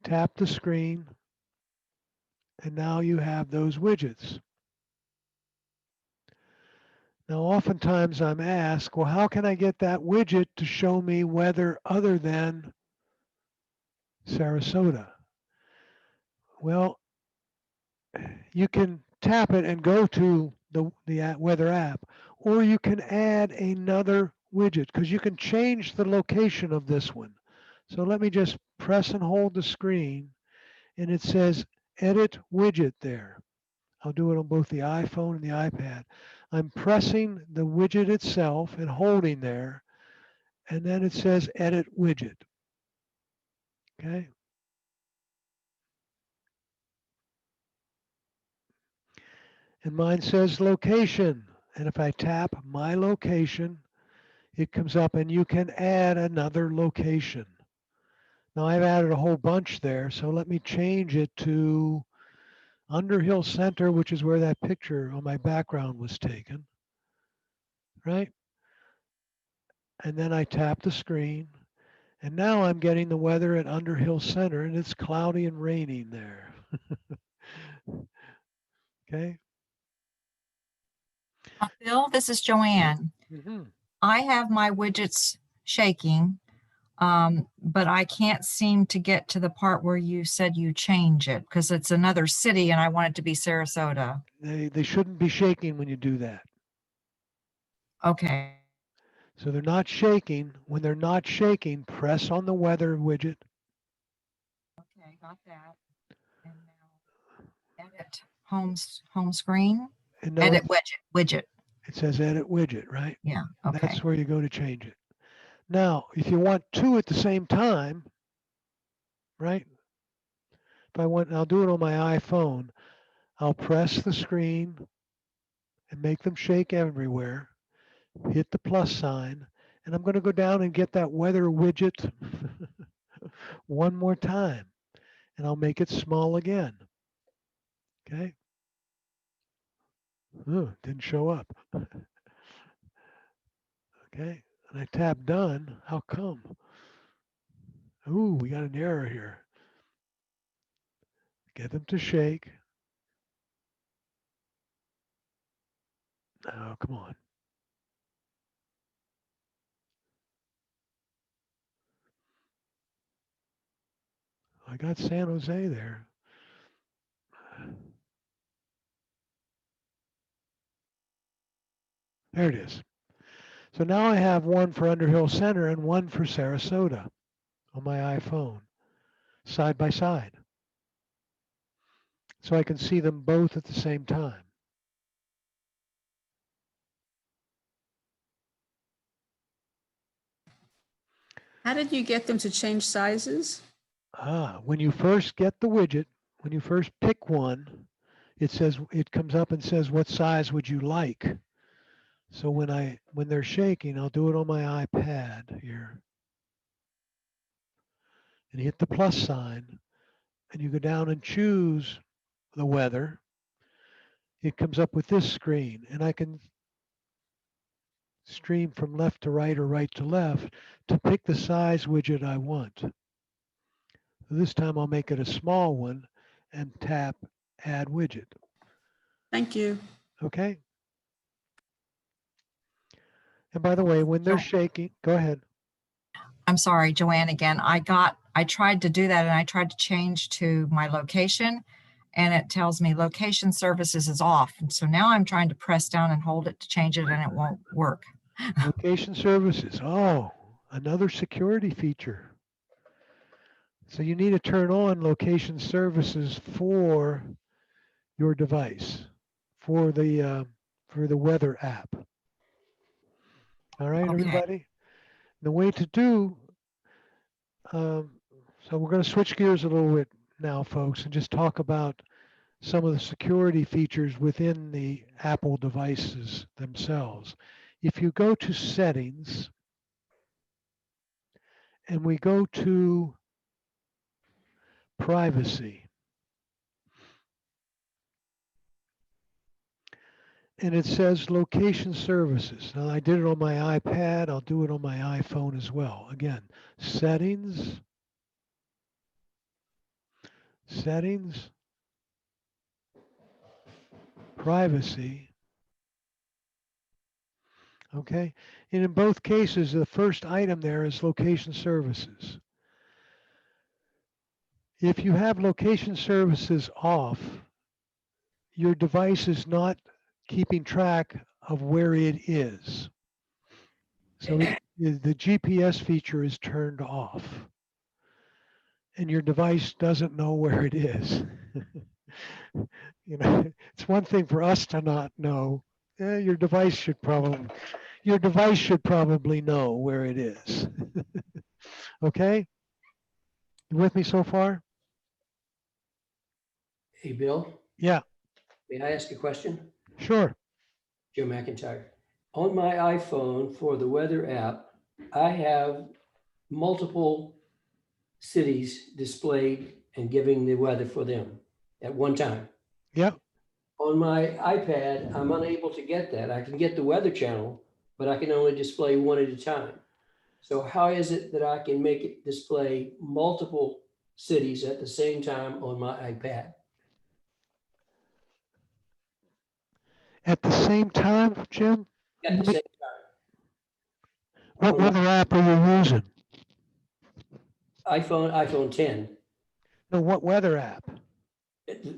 S1: Tap the screen, and now you have those widgets. Now, oftentimes I'm asked, well, how can I get that widget to show me weather other than Sarasota? Well, you can tap it and go to the weather app, or you can add another widget because you can change the location of this one. So let me just press and hold the screen, and it says edit widget there. I'll do it on both the iPhone and the iPad. I'm pressing the widget itself and holding there, and then it says edit widget. Okay. And mine says location. And if I tap my location, it comes up and you can add another location. Now I've added a whole bunch there, so let me change it to Underhill Center, which is where that picture on my background was taken. Right? And then I tap the screen. And now I'm getting the weather at Underhill Center, and it's cloudy and raining there. Okay.
S17: Bill, this is Joanne.
S1: Mm-hmm.
S17: I have my widgets shaking, but I can't seem to get to the part where you said you change it because it's another city and I want it to be Sarasota.
S1: They shouldn't be shaking when you do that.
S17: Okay.
S1: So they're not shaking. When they're not shaking, press on the weather widget.
S17: Okay, got that. And now edit home screen.
S1: And
S17: Edit
S1: notice
S17: widget.
S1: it says edit widget, right?
S17: Yeah. Okay.
S1: That's where you go to change it. Now, if you want two at the same time, right? If I want, I'll do it on my iPhone. I'll press the screen and make them shake everywhere. Hit the plus sign, and I'm going to go down and get that weather widget one more time, and I'll make it small again. Okay. Oh, didn't show up. Okay. And I tap done. How come? Ooh, we got an error here. Get them to shake. Oh, come on. I got San Jose there. There it is. So now I have one for Underhill Center and one for Sarasota on my iPhone, side by side. So I can see them both at the same time.
S11: How did you get them to change sizes?
S1: When you first get the widget, when you first pick one, it comes up and says, what size would you like? So when they're shaking, I'll do it on my iPad here. And hit the plus sign, and you go down and choose the weather. It comes up with this screen, and I can stream from left to right or right to left to pick the size widget I want. This time I'll make it a small one and tap add widget.
S11: Thank you.
S1: Okay. And by the way, when they're shaking, go ahead.
S17: I'm sorry, Joanne, again. I tried to do that and I tried to change to my location and it tells me location services is off. And so now I'm trying to press down and hold it to change it and it won't work.
S1: Location services. Oh, another security feature. So you need to turn on location services for your device, for the weather app. All right,
S17: Okay.
S1: everybody. The way to do. So we're going to switch gears a little bit now, folks, and just talk about some of the security features within the Apple devices themselves. If you go to settings and we go to privacy. And it says location services. Now I did it on my iPad. I'll do it on my iPhone as well. Again, settings, settings, privacy. Okay. And in both cases, the first item there is location services. If you have location services off, your device is not keeping track of where it is. So the GPS feature is turned off and your device doesn't know where it is. You know, it's one thing for us to not know. Your device should probably know where it is. Okay? You with me so far?
S18: Hey, Bill,
S1: Yeah,
S18: may I ask a question?
S1: sure.
S18: Joe McIntyre. On my iPhone for the weather app, I have multiple cities displayed and giving the weather for them at one time.
S1: Yep.
S18: On my iPad, I'm unable to get that. I can get the weather channel, but I can only display one at a time. So how is it that I can make it display multiple cities at the same time on my iPad?
S1: At the same time, Jim?
S18: At the same
S1: What weather app are you using?
S18: iPhone 10.
S1: No, what weather app?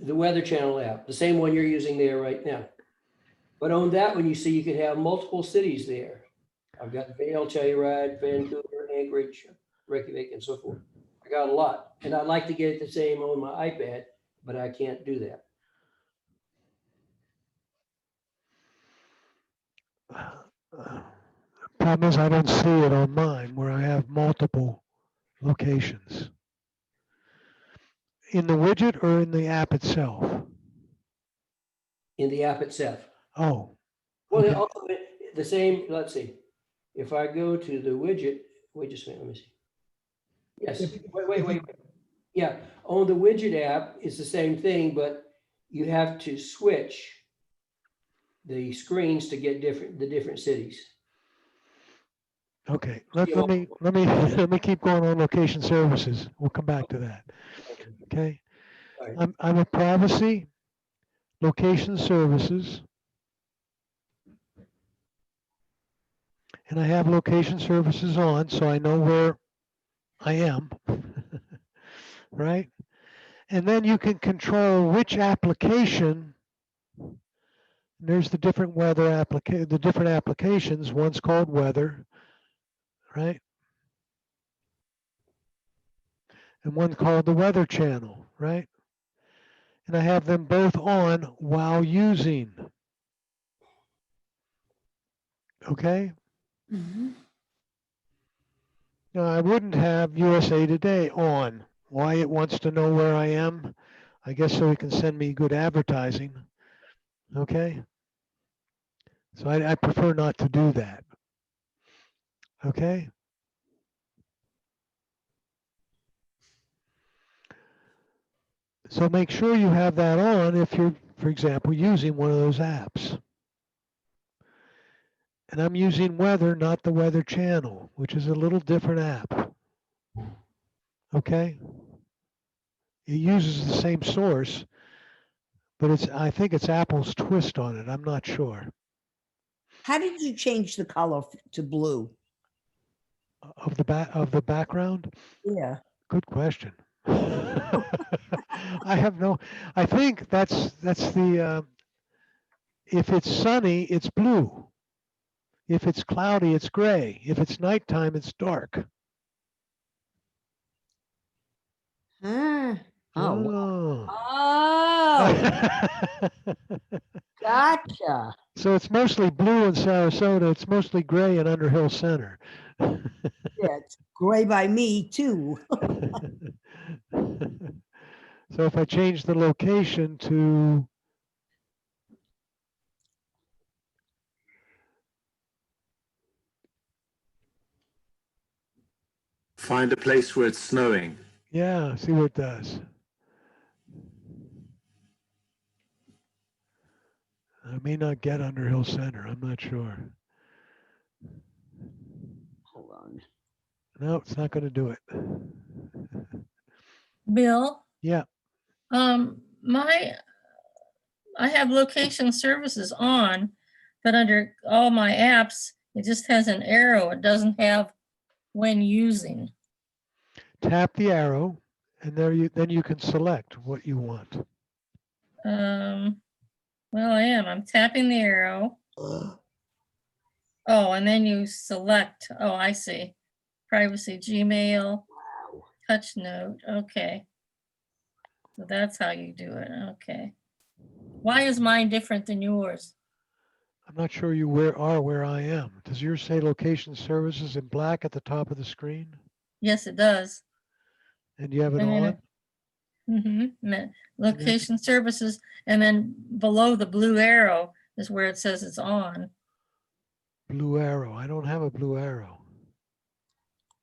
S18: The Weather Channel app, the same one you're using there right now. But on that one, you see you could have multiple cities there. I've got Vail, Telluride, Vancouver, Anchorage, Reykjavik, and so forth. I got a lot. And I'd like to get it the same on my iPad, but I can't do that.
S1: Problem is I don't see it on mine where I have multiple locations. In the widget or in the app itself?
S18: In the app itself.
S1: Oh,
S18: Well,
S1: okay.
S18: the same, let's see. If I go to the widget, wait just a minute, let me see. Yes, wait. Yeah, on the widget app, it's the same thing, but you have to switch the screens to get the different cities.
S1: Okay, let me keep going on location services. We'll come back to that. Okay, I'm a privacy, location services, and I have location services on, so I know where I am, right? And then you can control which application. There's the different the different applications. One's called weather, right? And one's called the weather channel, right? And I have them both on while using. Okay?
S11: Mhm.
S1: Now I wouldn't have USA Today on. Why it wants to know where I am? I guess so it can send me good advertising. Okay? So I prefer not to do that. Okay? So make sure you have that on if you're, for example, using one of those apps. And I'm using weather, not the weather channel, which is a little different app. Okay? It uses the same source, but I think it's Apple's twist on it. I'm not sure.
S10: How did you change the color to blue?
S1: Of the background?
S10: Yeah.
S1: Good question. I think that's the if it's sunny, it's blue. If it's cloudy, it's gray. If it's nighttime, it's dark.
S10: Oh.
S1: Oh.
S10: Oh. Gotcha.
S1: So it's mostly blue in Sarasota. It's mostly gray in Underhill Center.
S10: Yeah, it's gray by me too.
S1: So if I change the location to
S19: Find a place where it's snowing.
S1: yeah, see what it does. may not get Underhill Center. I'm not sure.
S10: Hold on.
S1: No, it's not going to do it.
S19: Bill,
S1: Yeah.
S19: I have location services on, but under all my apps, it just has an arrow. It doesn't have when using.
S1: Tap the arrow, and then you can select what you want.
S19: Well, I'm tapping the arrow. Oh, and then you select. Oh, I see. Privacy, Gmail, touch note. Okay. So that's how you do it. Okay. Why is mine different than yours?
S1: I'm not sure you are where I am. Does yours say location services in black at the top of the screen?
S19: Yes, it does.
S1: And you have it
S19: And then
S1: on?
S19: Location services, and then below the blue arrow is where it says it's on.
S1: Blue arrow. I don't have a blue arrow.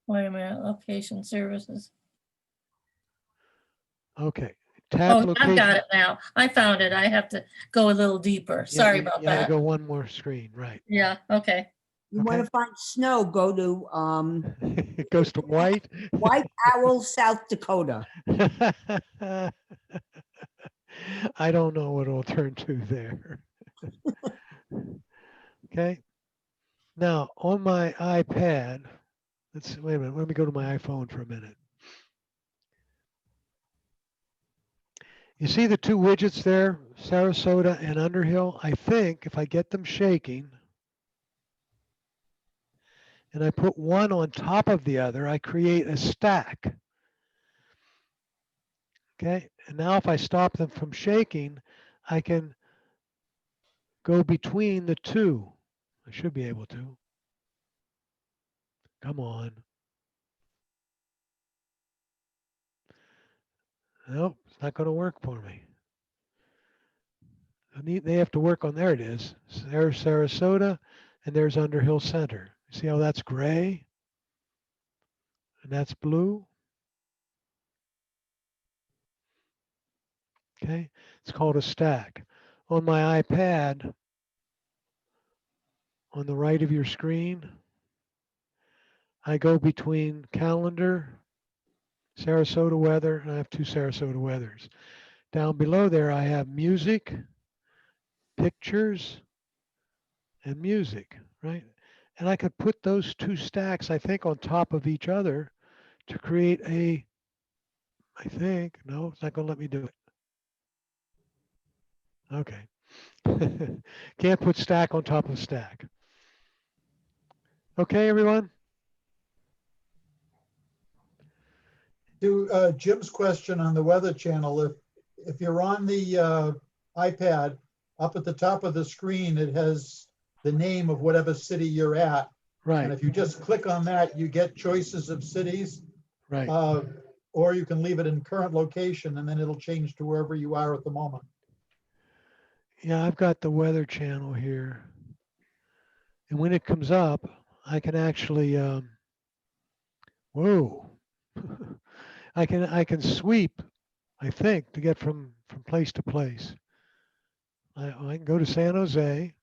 S19: Wait a minute, location services.
S1: Okay. Tap
S19: Oh,
S1: location.
S19: I've got it now. I found it. I have to go a little deeper. Sorry about
S1: You gotta
S19: that.
S1: go one more screen, right?
S19: Yeah, okay.
S10: You want to find snow, go to
S1: It goes to white.
S10: White Owl, South Dakota.
S1: I don't know what it'll turn to there. Okay. Now on my iPad, wait a minute. Let me go to my iPhone for a minute. You see the two widgets there, Sarasota and Underhill? I think if I get them shaking and I put one on top of the other, I create a stack. Okay, and now if I stop them from shaking, I can go between the two. I should be able to. Come on. Nope, it's not going to work for me. They have to work on, there it is. There's Sarasota and there's Underhill Center. See how that's gray? And that's blue. Okay, it's called a stack. On my iPad, on the right of your screen, I go between calendar, Sarasota weather, and I have two Sarasota weathers. Down below there, I have music, pictures, and music, right? And I could put those two stacks, I think, on top of each other to create a, I think, no, it's not going to let me do it. Okay. Can't put stack on top of stack. Okay, everyone?
S4: To Jim's question on the Weather Channel, if you're on the iPad, up at the top of the screen, it has the name of whatever city you're at.
S1: Right.
S4: And if you just click on that, you get choices of cities.
S1: Right.
S4: Or you can leave it in current location and then it'll change to wherever you are at the moment.
S1: Yeah, I've got the Weather Channel here. And when it comes up, I can actually, whoa. I can sweep, I think, to get from place to place. I can go to San Jose.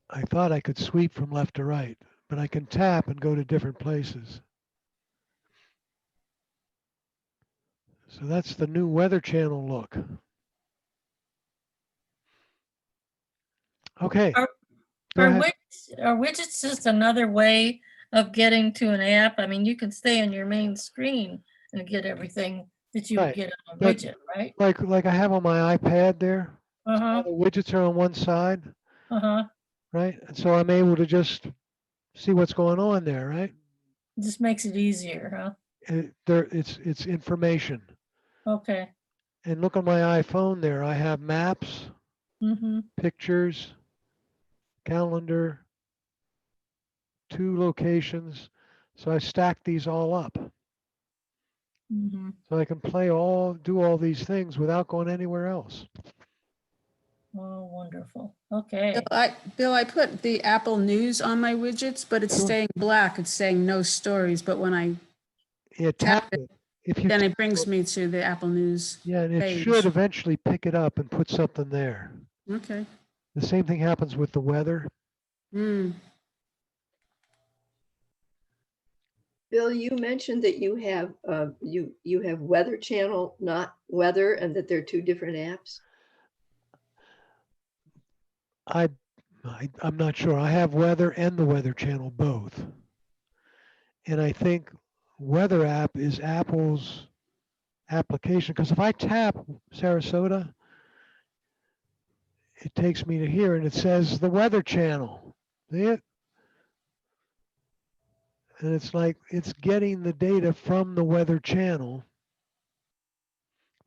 S1: I thought I could sweep from left to right, but I can tap and go to different places. So that's the new Weather Channel look. Okay.
S19: Are widgets just another way of getting to an app? I mean, you can stay on your main screen and get everything that you would
S1: Right.
S19: get on a
S1: But
S19: widget, right?
S1: like I have on my iPad there.
S19: Uh-huh.
S1: The widgets are on one side.
S19: Uh-huh.
S1: Right. And so I'm able to just see what's going on there, right?
S19: It just makes it easier, huh?
S1: It's information.
S19: Okay.
S1: And look on my iPhone there. I have maps,
S19: Mm-hmm.
S1: pictures, calendar, 2 locations. So I stack these all up.
S19: Mm-hmm.
S1: So I can do all these things without going anywhere else.
S19: Oh, wonderful. Okay.
S11: Bill, I put the Apple News on my widgets, but it's staying black. It's saying no stories. But when I
S1: tap it, if you,
S11: Then it brings me to the Apple News
S1: yeah, and it
S11: page.
S1: should eventually pick it up and put something there.
S11: Okay.
S1: The same thing happens with the weather.
S11: Mm.
S2: Bill, you mentioned that you have you have Weather Channel, not Weather, and that they're two different apps.
S1: I'm not sure. I have weather and the Weather Channel both. And I think Weather app is Apple's application, because if I tap Sarasota, it takes me to here and it says the Weather Channel. See it? And it's like it's getting the data from the Weather Channel,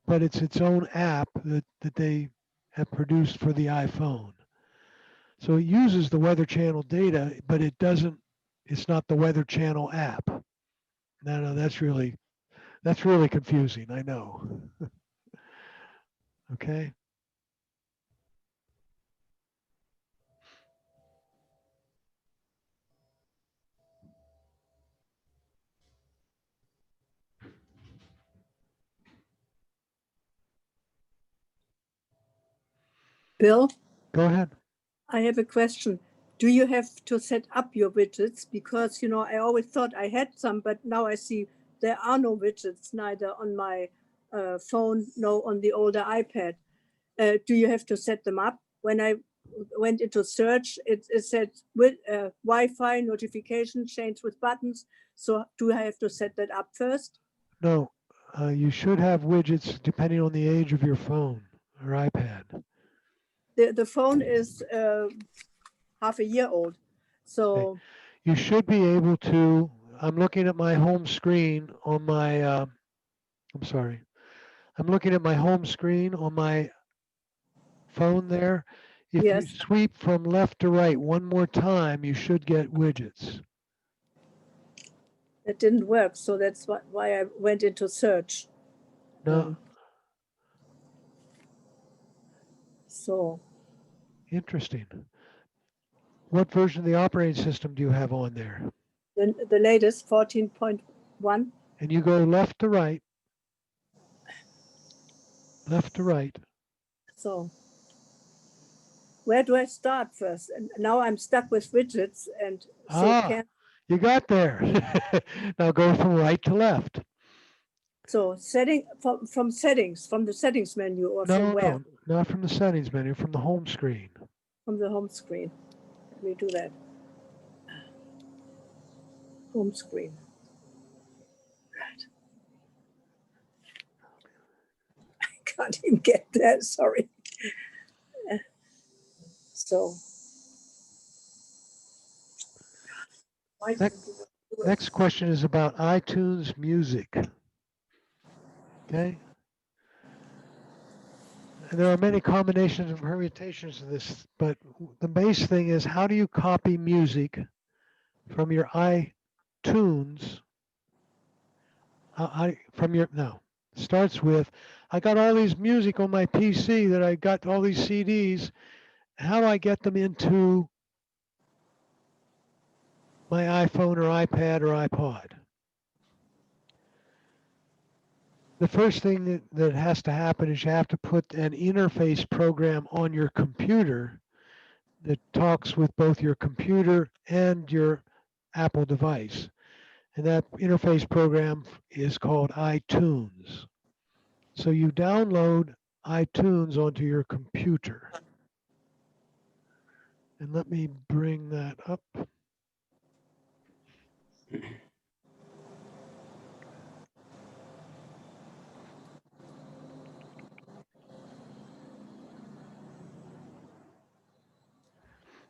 S1: but it's its own app that they have produced for the iPhone. So it uses the Weather Channel data, but it's not the Weather Channel app. No, that's really confusing, I know. Okay.
S14: Bill,
S1: Go ahead.
S14: I have a question. Do you have to set up your widgets? Because, you know, I always thought I had some, but now I see there are no widgets, neither on my phone, nor on the older iPad. Do you have to set them up? When I went into search, it said with Wi-Fi notification change with buttons. So do I have to set that up first?
S1: No, you should have widgets depending on the age of your phone or iPad.
S14: The phone is half a year old. So
S1: You should be able to. I'm looking at my home screen on my. I'm sorry. I'm looking at my home screen on my phone there. If you
S14: yes,
S1: sweep from left to right one more time, you should get widgets.
S14: that didn't work. So that's why I went into search.
S1: No,
S14: So
S1: interesting. What version of the operating system do you have on there?
S14: the latest 14.1.
S1: And you go left to right. Left to right.
S14: So where do I start first? And now I'm stuck with widgets, and so
S1: You got there. Now go from right to left.
S14: so from settings, from the settings menu, or from
S1: No,
S14: where?
S1: no, not from the settings menu, from the home screen.
S14: From the home screen. Let me do that. Home screen. Right. I can't even get there. Sorry. So
S1: Next question is about iTunes Music. Okay. And there are many combinations and permutations of this, but the base thing is, how do you copy music from your iTunes? Starts with, I got all these music on my PC that I got all these CDs. How do I get them into my iPhone or iPad or iPod? The first thing that has to happen is you have to put an interface program on your computer that talks with both your computer and your Apple device. And that interface program is called iTunes. So you download iTunes onto your computer. And let me bring that up.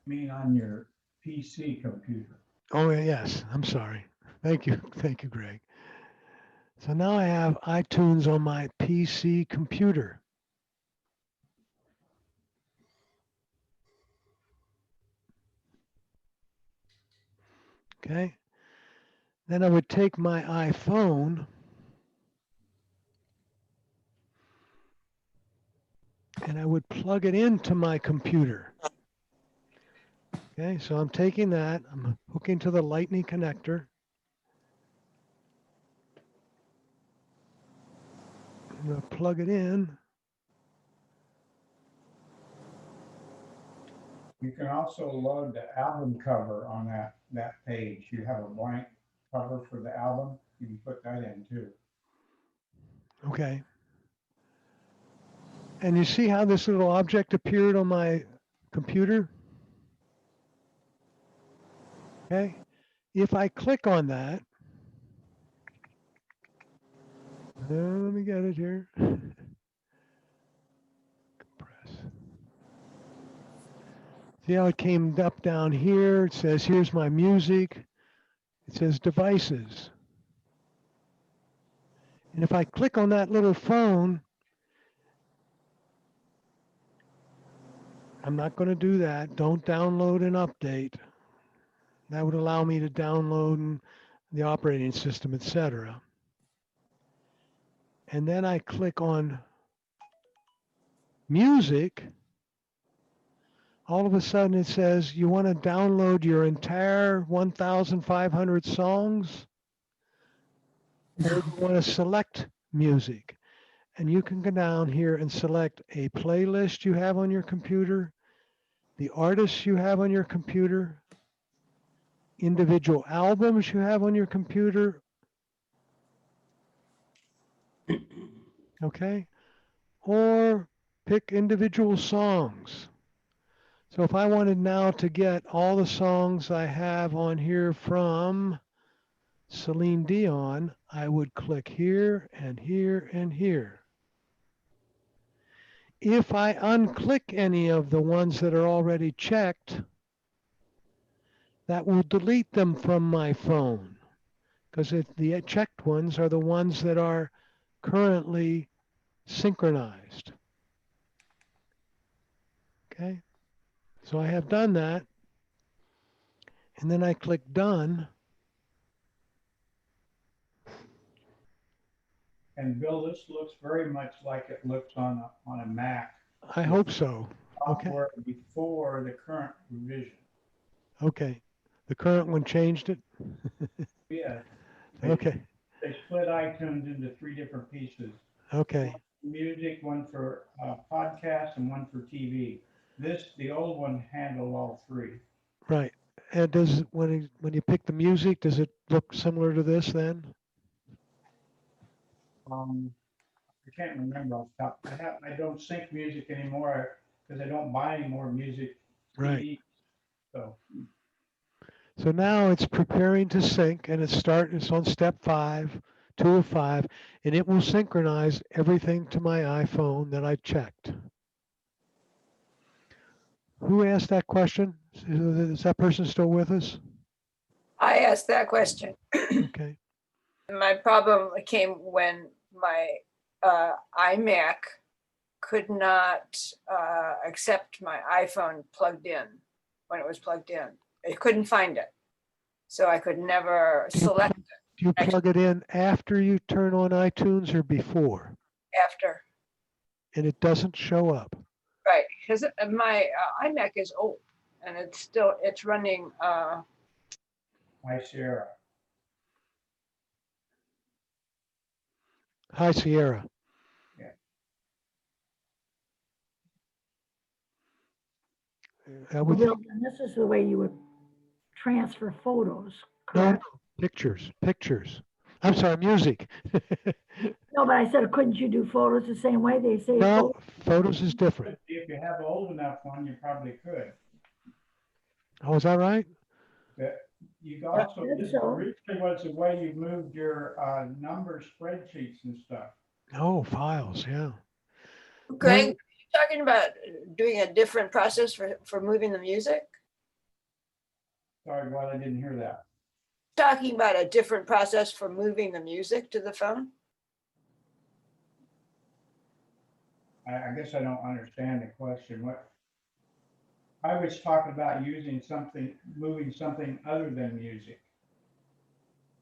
S3: mean on your PC computer.
S1: Oh, yes. I'm sorry. Thank you. Thank you, Greg. So now I have iTunes on my PC computer. Okay. Then I would take my iPhone and I would plug it into my computer. Okay, so I'm taking that, I'm hooking to the Lightning connector. I'm gonna plug it in.
S3: You can also load the album cover on that page. You have a blank cover for the album. You can put that in too.
S1: Okay. And you see how this little object appeared on my computer? Okay. If I click on that, let me get it here. Compress. See how it came up down here? It says, here's my music. It says devices. And if I click on that little phone, I'm not going to do that. Don't download and update. That would allow me to download the operating system, etc. And then I click on music. All of a sudden it says, you want to download your entire 1,500 songs? Or you want to select music? And you can go down here and select a playlist you have on your computer, the artists you have on your computer, individual albums you have on your computer. Okay? Or pick individual songs. So if I wanted now to get all the songs I have on here from Celine Dion, I would click here and here and here. If I unclick any of the ones that are already checked, that will delete them from my phone, because the checked ones are the ones that are currently synchronized. Okay, so I have done that, and then I click done.
S3: And Bill, this looks very much like it looks on a Mac.
S1: I hope so. Okay.
S3: Software before the current revision.
S1: Okay. The current one changed it?
S3: Yeah.
S1: Okay.
S3: They split iTunes into 3 different pieces.
S1: Okay.
S3: One for music, one for podcasts, and one for TV. The old one handled all 3.
S1: Right. And does when you pick the music, does it look similar to this then?
S3: I can't remember off the top. I don't sync music anymore because I don't buy any more music
S1: Right.
S3: CDs.
S1: So now it's preparing to sync, and it's on step 5, 2 of 5, and it will synchronize everything to my iPhone that I checked. Who asked that question? Is that person still with us?
S6: I asked that question.
S1: Okay.
S6: My problem came when my iMac could not accept my iPhone plugged in when it was plugged in. It couldn't find it. So I could never select it.
S1: Do you plug it in after you turn on iTunes or before?
S6: After.
S1: And it doesn't show up.
S6: Right, because my iMac is old and it's running.
S3: High Sierra.
S1: High Sierra.
S3: Yeah.
S1: Would
S9: Well, and this is the way you would transfer photos,
S1: no,
S9: correct?
S1: pictures. I'm sorry, music.
S9: No, but I said, couldn't you do photos the same way? They say
S1: No, photos is different.
S3: If you have an old enough one, you probably could.
S1: Oh, is that right?
S3: You also,
S9: That's so.
S3: originally was the way you moved your number spreadsheets and stuff.
S1: Oh, files, yeah.
S6: Greg, are you talking about doing a different process for moving the music?
S3: Sorry, well, I didn't hear that.
S6: Talking about a different process for moving the music to the phone?
S3: I guess I don't understand the question. I was talking about moving something other than music.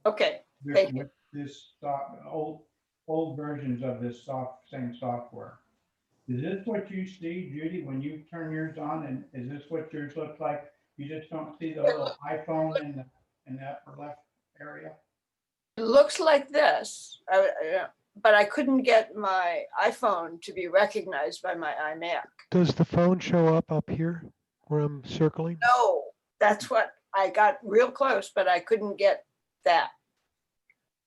S6: Okay.
S3: With this old versions of this same software. Is this what you see, Judy, when you turn yours on? And is this what yours looks like? You just don't see the little iPhone in the upper left area?
S6: It looks like this. but I couldn't get my iPhone to be recognized by my iMac.
S1: Does the phone show up here where I'm circling?
S6: No, that's what I got real close, but I couldn't get that.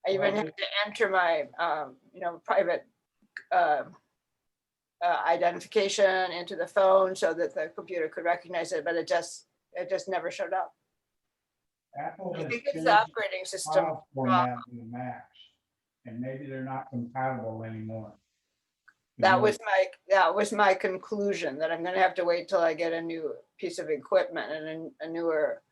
S6: I even had to enter my, private identification into the phone so that the computer could recognize it, but it just never showed up.
S3: Apple
S6: I
S3: has
S6: think it's
S3: changed
S6: the operating system.
S3: file format in the Macs, and maybe they're not compatible anymore.
S6: That was my conclusion, that I'm gonna have to wait till I get a new piece of equipment and a newer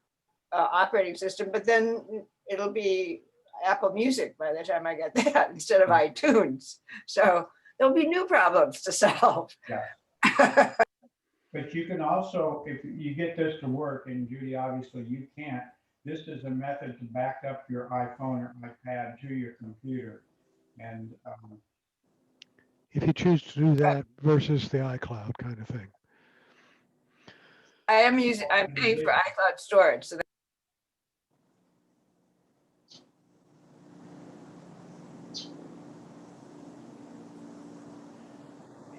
S6: operating system, but then it'll be Apple Music by the time I get that instead of iTunes. So there'll be new problems to solve.
S3: Yeah. But you can also, if you get this to work, and Judy, obviously you can't, this is a method to back up your iPhone or iPad to your computer. And
S1: If you choose to do that versus the iCloud kind of thing.
S6: I'm paying for iCloud storage. So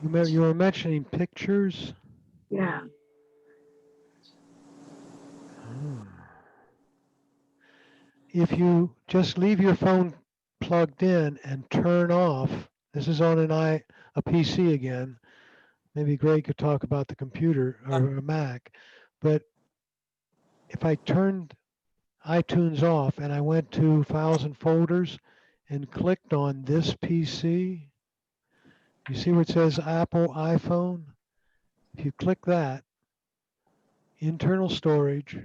S1: You were mentioning pictures.
S9: Yeah.
S1: If you just leave your phone plugged in and turn off, this is on a PC again. Maybe Greg could talk about the computer or a Mac, but if I turned iTunes off and I went to files and folders and clicked on this PC, you see where it says Apple iPhone? If you click that, internal storage,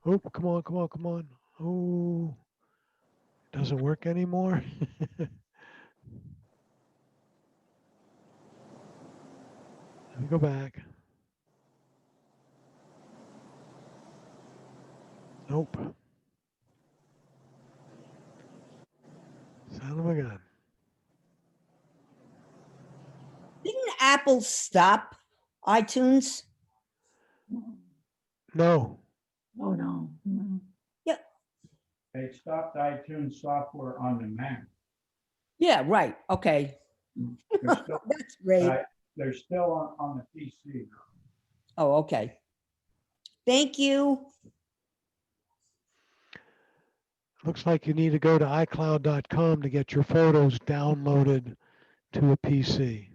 S1: oh, come on. Oh, it doesn't work anymore. Let me go back. Nope. Son of a gun.
S10: Didn't Apple stop iTunes?
S1: No.
S9: Oh, no. No.
S3: they stopped iTunes software on the Mac.
S10: Yeah, right. Okay.
S3: They're still,
S10: That's great.
S3: they're still on the PC.
S10: Oh, okay. Thank you.
S1: Looks like you need to go to iCloud.com to get your photos downloaded to a PC.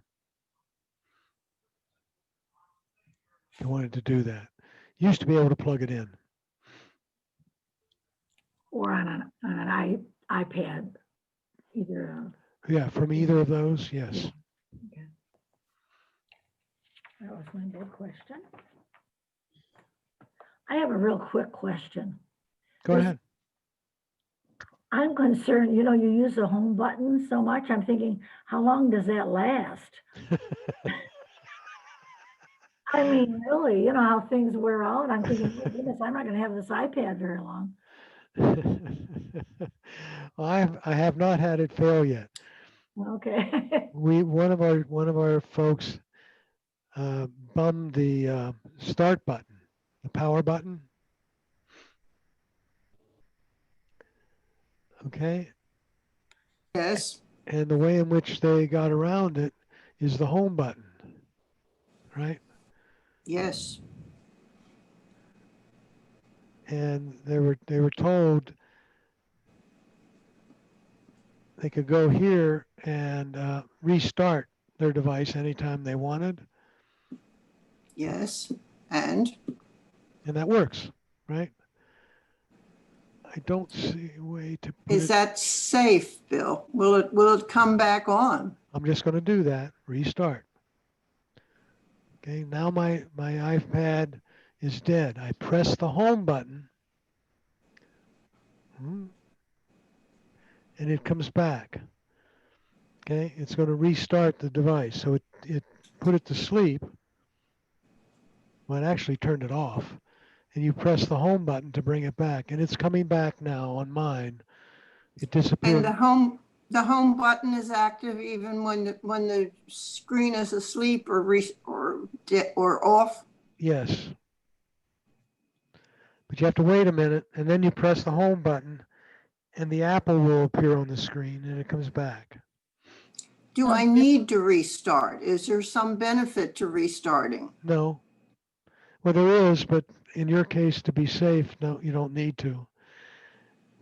S1: If you wanted to do that. You used to be able to plug it in.
S9: Or on an iPad, either.
S1: Yeah, from either of those, yes.
S9: Okay. That was my big question. I have a real quick question.
S1: Go ahead.
S9: I'm concerned, you use the home button so much. I'm thinking, how long does that last? I mean, really, how things wear out. I'm thinking, oh, goodness, I'm not going to have this iPad very long.
S1: Well, I have not had it fail yet.
S9: Okay.
S1: One of our folks bummed the start button, the power button. Okay.
S15: Yes.
S1: And the way in which they got around it is the home button, right?
S15: Yes.
S1: And they were told they could go here and restart their device anytime they wanted.
S15: Yes. And
S1: that works, right? I don't see a way to put
S15: is that safe, Bill? Will it come back on?
S1: I'm just going to do that. Restart. Okay, now my iPad is dead. I press the home button. And it comes back. Okay, it's going to restart the device. So it put it to sleep. Well, it actually turned it off. And you press the home button to bring it back. And it's coming back now on mine. It disappeared.
S15: And the home button is active even when the screen is asleep or off?
S1: Yes. But you have to wait a minute, and then you press the home button, and the apple will appear on the screen, and it comes back.
S15: Do I need to restart? Is there some benefit to restarting?
S1: No. Well, there is, but in your case, to be safe, no, you don't need to.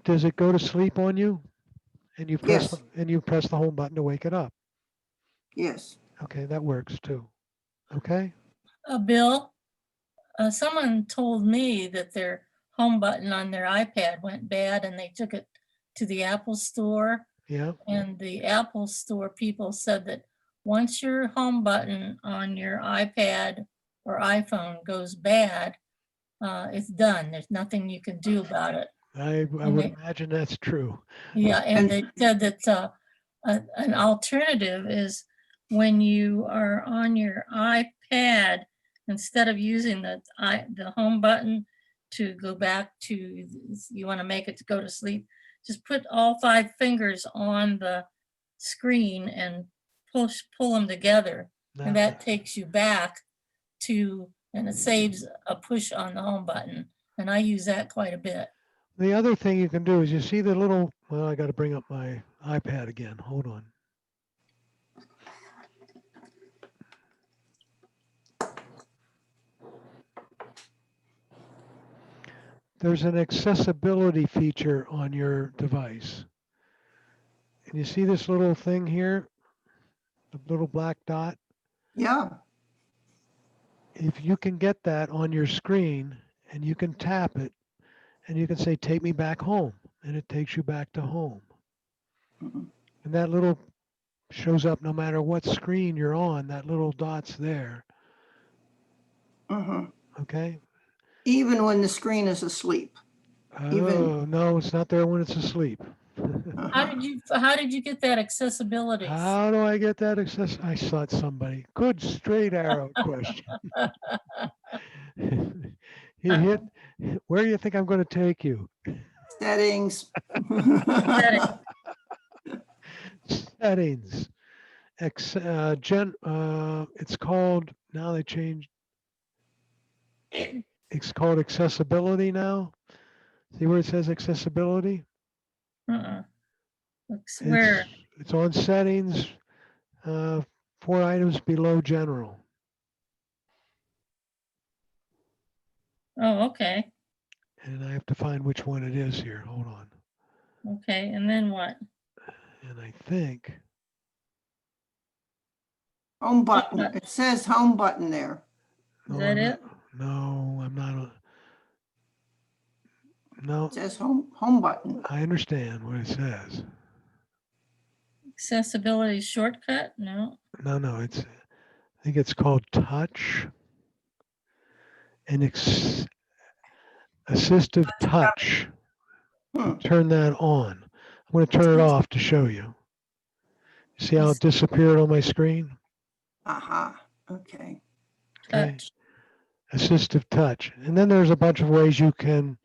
S1: Does it go to sleep on you? And you press
S15: Yes.
S1: and you press the home button to wake it up.
S15: Yes.
S1: Okay, that works too. Okay.
S19: Bill, someone told me that their home button on their iPad went bad and they took it to the Apple store.
S1: Yeah.
S19: And the Apple store people said that once your home button on your iPad or iPhone goes bad, it's done. There's nothing you can do about it.
S1: I would imagine that's true.
S19: Yeah, and they said that an alternative is when you are on your iPad, instead of using the home button to go back to, you want to make it to go to sleep, just put all 5 fingers on the screen and pull them together, and that takes you back to, and it saves a push on the home button. And I use that quite a bit.
S1: The other thing you can do is you see the little, well, I got to bring up my iPad again. Hold on. There's an accessibility feature on your device. And you see this little thing here, the little black dot?
S15: Yeah.
S1: If you can get that on your screen and you can tap it and you can say, take me back home, and it takes you back to home. And that little shows up no matter what screen you're on, that little dot's there. Okay?
S15: Even when the screen is asleep.
S1: Oh, no, it's not there when it's asleep.
S19: How did you get that accessibility?
S1: How do I get that access? I thought somebody. Good straight arrow question. You hit, where do you think I'm going to take you?
S15: Settings.
S1: Settings. It's called, now they changed. It's called accessibility now. See where it says accessibility?
S19: Where?
S1: It's on settings, 4 items below general.
S19: Oh, okay.
S1: And I have to find which one it is here. Hold on.
S19: Okay, and then what?
S1: And I think.
S15: Home button. It says home button there.
S19: Is that it?
S1: No, I'm not. No.
S15: It says home button.
S1: I understand what it says.
S19: Accessibility shortcut? No.
S1: No, I think it's called touch and assistive touch. Turn that on. I'm going to turn it off to show you. See how it disappeared on my screen?
S15: Okay.
S19: Touch.
S1: Assistive touch. And then there's a bunch of ways you can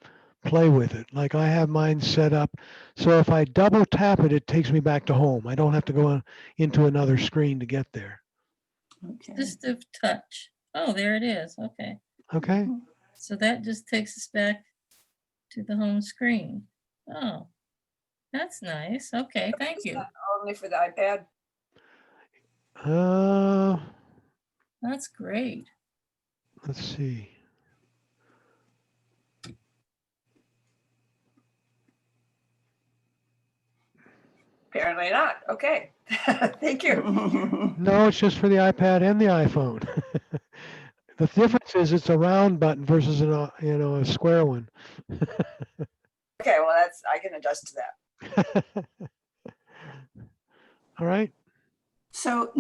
S1: play with it. Like I have mine set up so if I double tap it, it takes me back to home. I don't have to go into another screen to get there.
S19: Assistive touch. Oh, there it is. Okay.
S1: Okay.
S19: So that just takes us back to the home screen. Oh, that's nice. Okay, thank you.
S6: Only for the iPad.
S19: That's great.
S1: Let's see.
S6: Apparently not. Okay. Thank you.
S1: No, it's just for the iPad and the iPhone. The difference is it's a round button versus a square one.
S6: Okay, well I can adjust to that.
S1: All right.
S15: So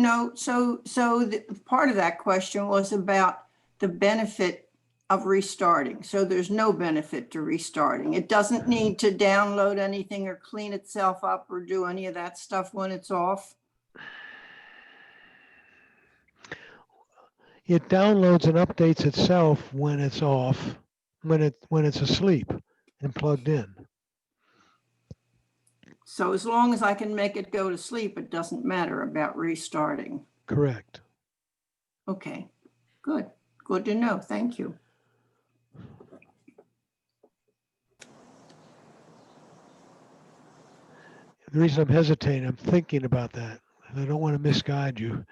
S15: part of that question was about the benefit of restarting. So there's no benefit to restarting. It doesn't need to download anything or clean itself up or do any of that stuff when it's off.
S1: It downloads and updates itself when it's off, when it's asleep and plugged in.
S15: So as long as I can make it go to sleep, it doesn't matter about restarting.
S1: Correct.
S15: Okay, good. Good to know. Thank you.
S1: The reason I'm hesitating, I'm thinking about that. I don't want to misguide you.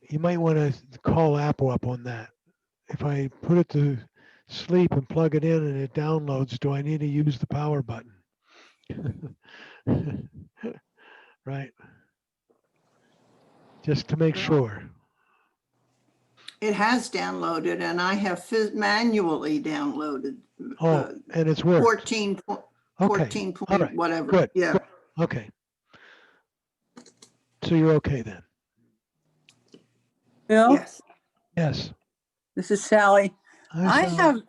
S1: You might want to call Apple up on that. If I put it to sleep and plug it in and it downloads, do I need to use the power button? Right. Just to make sure.
S15: It has downloaded and I have manually downloaded.
S1: Oh, and it's worked.
S15: 14,
S1: Okay.
S15: 14
S1: All
S15: point
S1: right.
S15: whatever.
S1: Good.
S15: Yeah.
S1: Good. Okay. So you're okay then?
S20: Bill,
S15: Yes.
S1: Yes.
S20: this is Sally.
S1: Hi, Sally.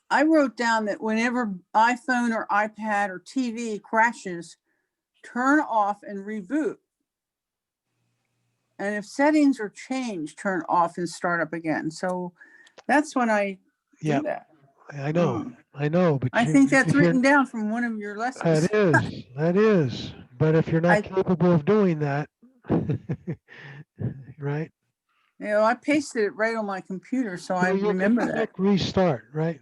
S20: I wrote down that whenever iPhone or iPad or TV crashes, turn off and reboot. And if settings are changed, turn off and start up again. So that's when I
S1: Yeah.
S20: do that.
S1: I know. I know. But
S20: I think that's written down from one of your lessons.
S1: That is. That is. But if you're not capable of doing that, right?
S20: You know, I pasted it right on my computer, so I
S1: Well, you
S20: remember
S1: can
S20: that.
S1: click restart, right?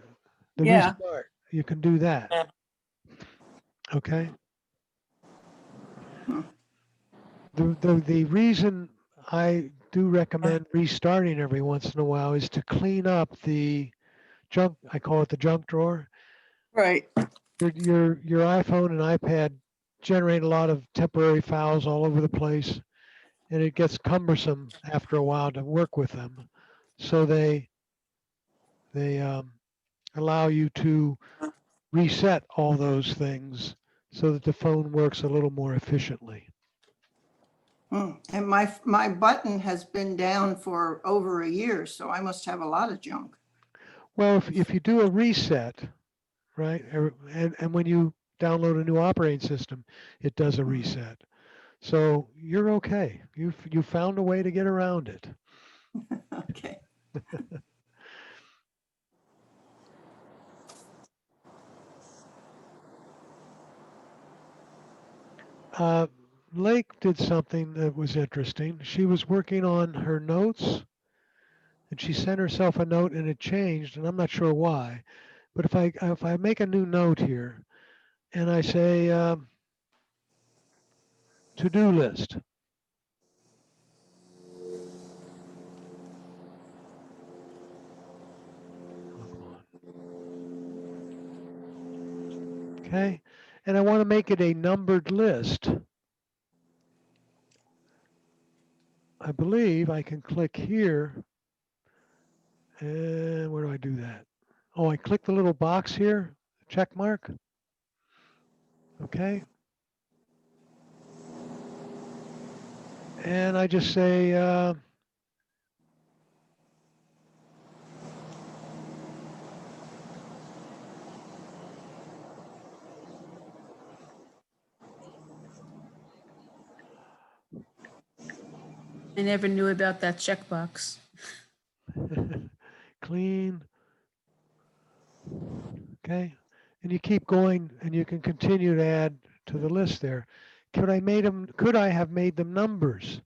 S1: The
S20: Yeah.
S1: restart. You can do that. Okay. The reason I do recommend restarting every once in a while is to clean up the junk. I call it the junk drawer.
S20: Right.
S1: Your iPhone and iPad generate a lot of temporary files all over the place, and it gets cumbersome after a while to work with them. So they allow you to reset all those things so that the phone works a little more efficiently.
S15: And my button has been down for over a year, so I must have a lot of junk.
S1: Well, if you do a reset, right, and when you download a new operating system, it does a reset. So you're okay. You found a way to get around it.
S15: Okay.
S1: Lake did something that was interesting. She was working on her notes, and she sent herself a note, and it changed, and I'm not sure why. But if I make a new note here, and I say to-do list, okay, and I want to make it a numbered list. I believe I can click here. And where do I do that? Oh, I click the little box here, check mark. Okay. And I just say,
S11: I never knew about that checkbox.
S1: clean. Okay. And you keep going and you can continue to add to the list there. Could I have made them numbers?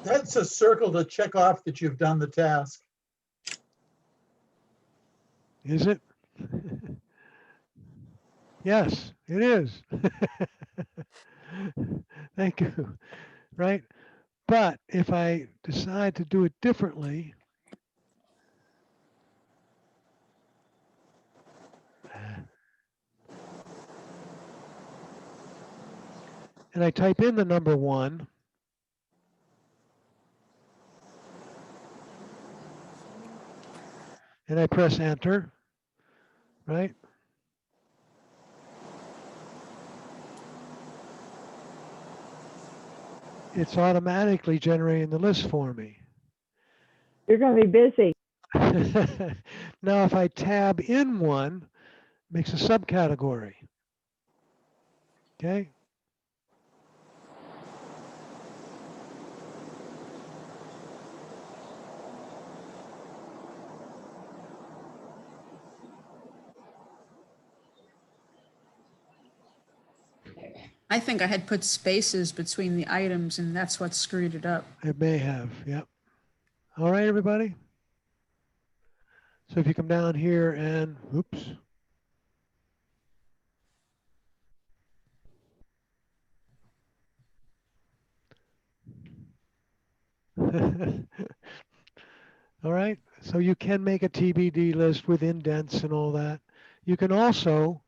S4: That's a circle to check off that you've done the task.
S1: Is it? Yes, it is. Thank you. Right? But if I decide to do it differently, and I type in the number 1, and I press enter, right? It's automatically generating the list for me.
S5: You're going to be busy.
S1: Now, if I tab in one, it makes a subcategory. Okay.
S11: I think I had put spaces between the items and that's what screwed it up.
S1: It may have. Yep. All right, everybody. So if you come down here and, oops. All right, so you can make a TBD list with indents and all that. You can also,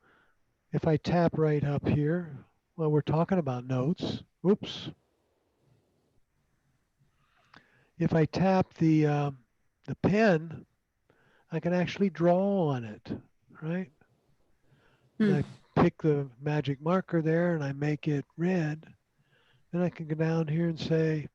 S1: if I tap right up here, well, we're talking about notes. Oops. If I tap the pen, I can actually draw on it, right? And I pick the magic marker there and I make it red. Then I can go down here and say,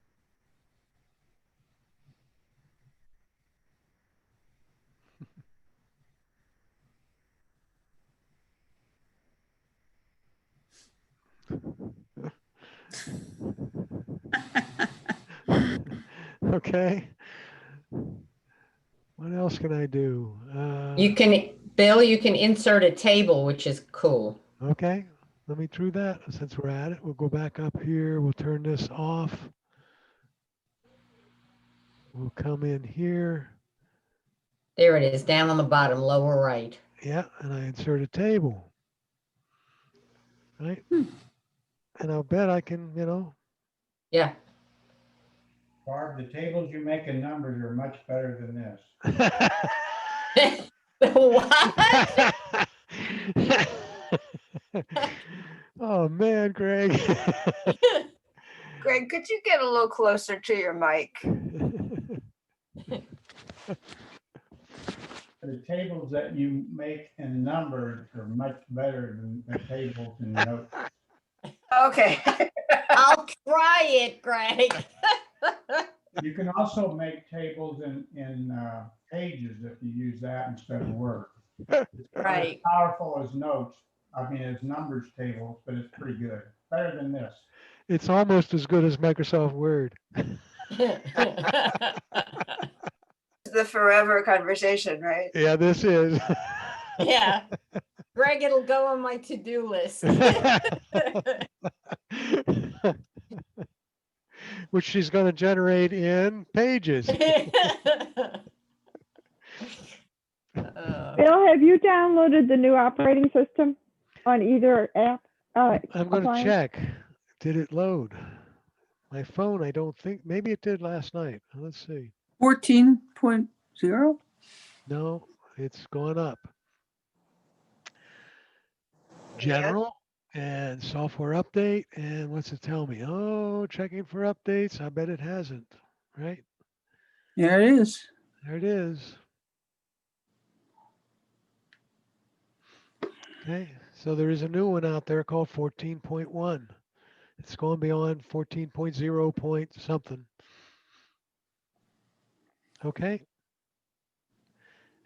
S1: okay. What else can I do?
S13: You can, Bill, you can insert a table, which is cool.
S1: Okay, let me do that. Since we're at it, we'll go back up here. We'll turn this off. We'll come in here.
S13: There it is, down on the bottom, lower right.
S1: Yeah, and I insert a table. Right? And I'll bet I can,
S13: Yeah.
S3: Barb, the tables you make in numbers are much better than this.
S13: What?
S1: Oh man, Greg.
S6: Greg, could you get a little closer to your mic?
S3: The tables that you make in numbers are much better than the tables in notes.
S6: Okay.
S13: I'll try it, Greg.
S3: You can also make tables in pages if you use that instead of Word. It's not as
S13: Right.
S3: powerful as notes, as numbers tables, but it's pretty good. Better than this.
S1: It's almost as good as Microsoft Word.
S6: The forever conversation, right?
S1: Yeah, this is.
S13: Yeah. Greg, it'll go on my to-do list.
S1: Which she's going to generate in pages.
S5: Bill, have you downloaded the new operating system on either app?
S1: I'm going to
S5: appliance?
S1: check. Did it load? My phone, I don't think. Maybe it did last night. Let's see.
S20: 14.0?
S1: No, it's gone up. General and software update. And what's it tell me? Oh, checking for updates. I bet it hasn't. Right?
S20: Yeah, it is.
S1: There it is. Okay, so there is a new one out there called 14.1. It's going beyond 14.0 point something. Okay.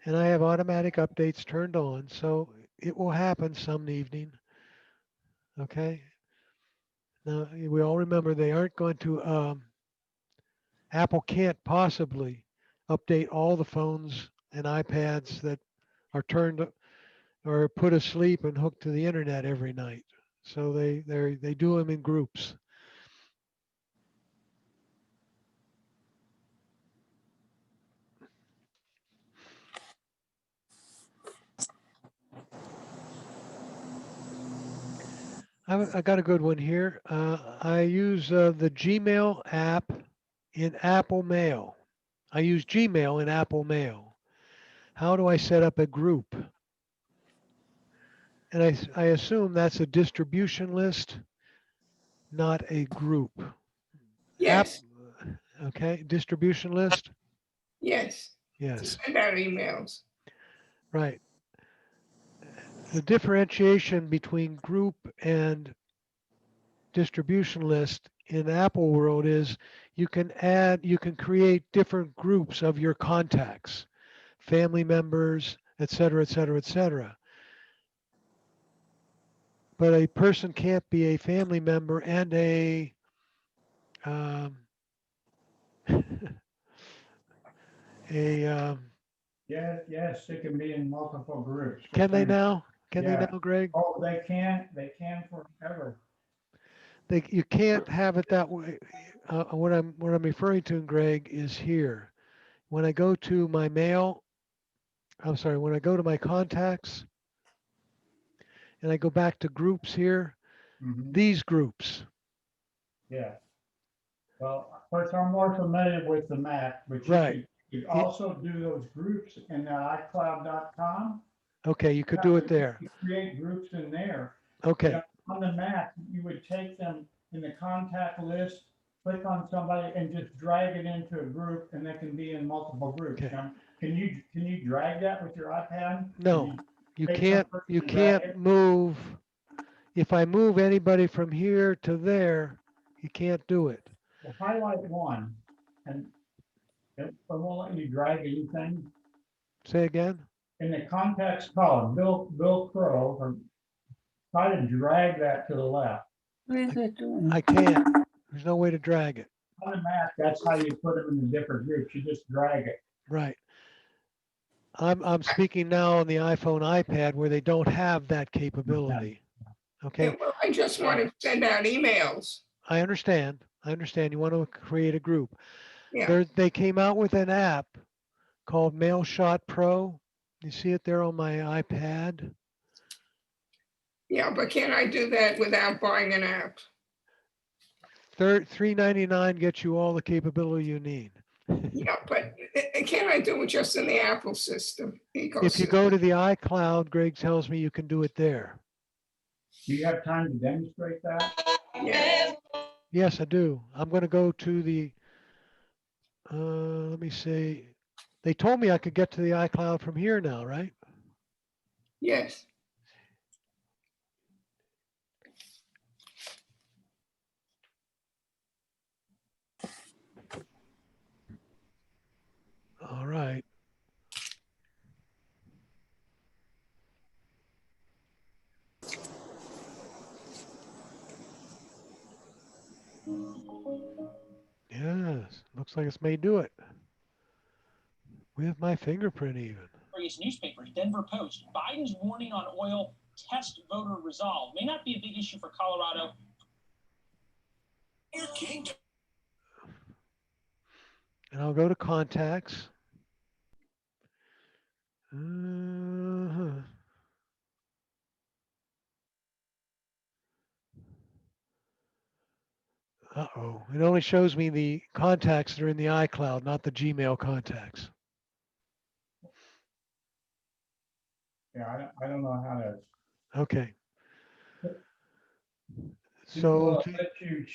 S1: And I have automatic updates turned on, so it will happen some evening. Okay. Now, we all remember they aren't going to, Apple can't possibly update all the phones and iPads that are turned or put asleep and hooked to the internet every night. So they do them in groups. I got a good one here. I use the Gmail app in Apple Mail. I use Gmail in Apple Mail. How do I set up a group? And I assume that's a distribution list, not a group.
S21: Yes,
S1: Okay, distribution list?
S21: yes. To
S1: Yes,
S21: send out emails.
S1: right. The differentiation between group and distribution list in Apple world is you can create different groups of your contacts, family members, et cetera, et cetera, et cetera. But a person can't be a family member and a
S3: Yes, it can be in multiple groups.
S1: can they now? Can they
S3: Yeah.
S1: now, Greg?
S3: Oh, they can forever.
S1: You can't have it that way. What I'm referring to, Greg, is here. When I go to my mail I'm sorry, when I go to my contacts and I go back to groups here,
S3: Mhm.
S1: these groups.
S3: Yeah. Well, of course, I'm more familiar with the Mac, but
S1: Right.
S3: you could also do those groups in the iCloud.com.
S1: Okay, you could do it
S3: You
S1: there.
S3: could create groups in there.
S1: Okay.
S3: On the Mac, you would take them in the contact list, click on somebody and just drag it into a group, and they can be in multiple groups.
S1: Okay.
S3: Now, can you drag that with your iPad?
S1: No, you
S3: take some
S1: can't,
S3: person
S1: you
S3: and drag
S1: can't
S3: it?
S1: move. If I move anybody from here to there, you can't do it.
S3: Well, highlight one, and it won't let you drag anything.
S1: Say again?
S3: In the contacts column, Bill Crow, or try to drag that to the left.
S19: What is it doing?
S1: I can't. There's no way to drag it.
S3: On the Mac, that's how you put them in the different groups. You just drag it.
S1: Right. I'm speaking now on the iPhone, iPad where they don't have that capability. Okay.
S21: Yeah, well, I just want to send out emails.
S1: I understand. I understand. You want to create a group.
S21: Yeah,
S1: They came out with an app called MailShot Pro. You see it there on my iPad.
S21: yeah, but can I do that without buying an app?
S1: $3.99 gets you all the capability you need.
S21: Yeah, but can I do it just in the Apple system?
S1: If you go to the iCloud, Greg tells me you can do it there.
S3: Do you have time to demonstrate that?
S21: Yeah.
S1: Yes, I do. I'm going to go to the, let me see. They told me I could get to the iCloud from here now, right?
S21: Yes.
S1: All right. Yes, looks like it's may do it. With my fingerprint even.
S7: Various newspapers, Denver Post, Biden's warning on oil, test voter resolve. May not be a big issue for Colorado.
S1: And I'll go to contacts. Uh-huh. Uh-oh. It only shows me the contacts that are in the iCloud, not the Gmail contacts.
S3: Yeah, I don't know how to.
S1: Okay.
S3: So
S1: So
S3: let you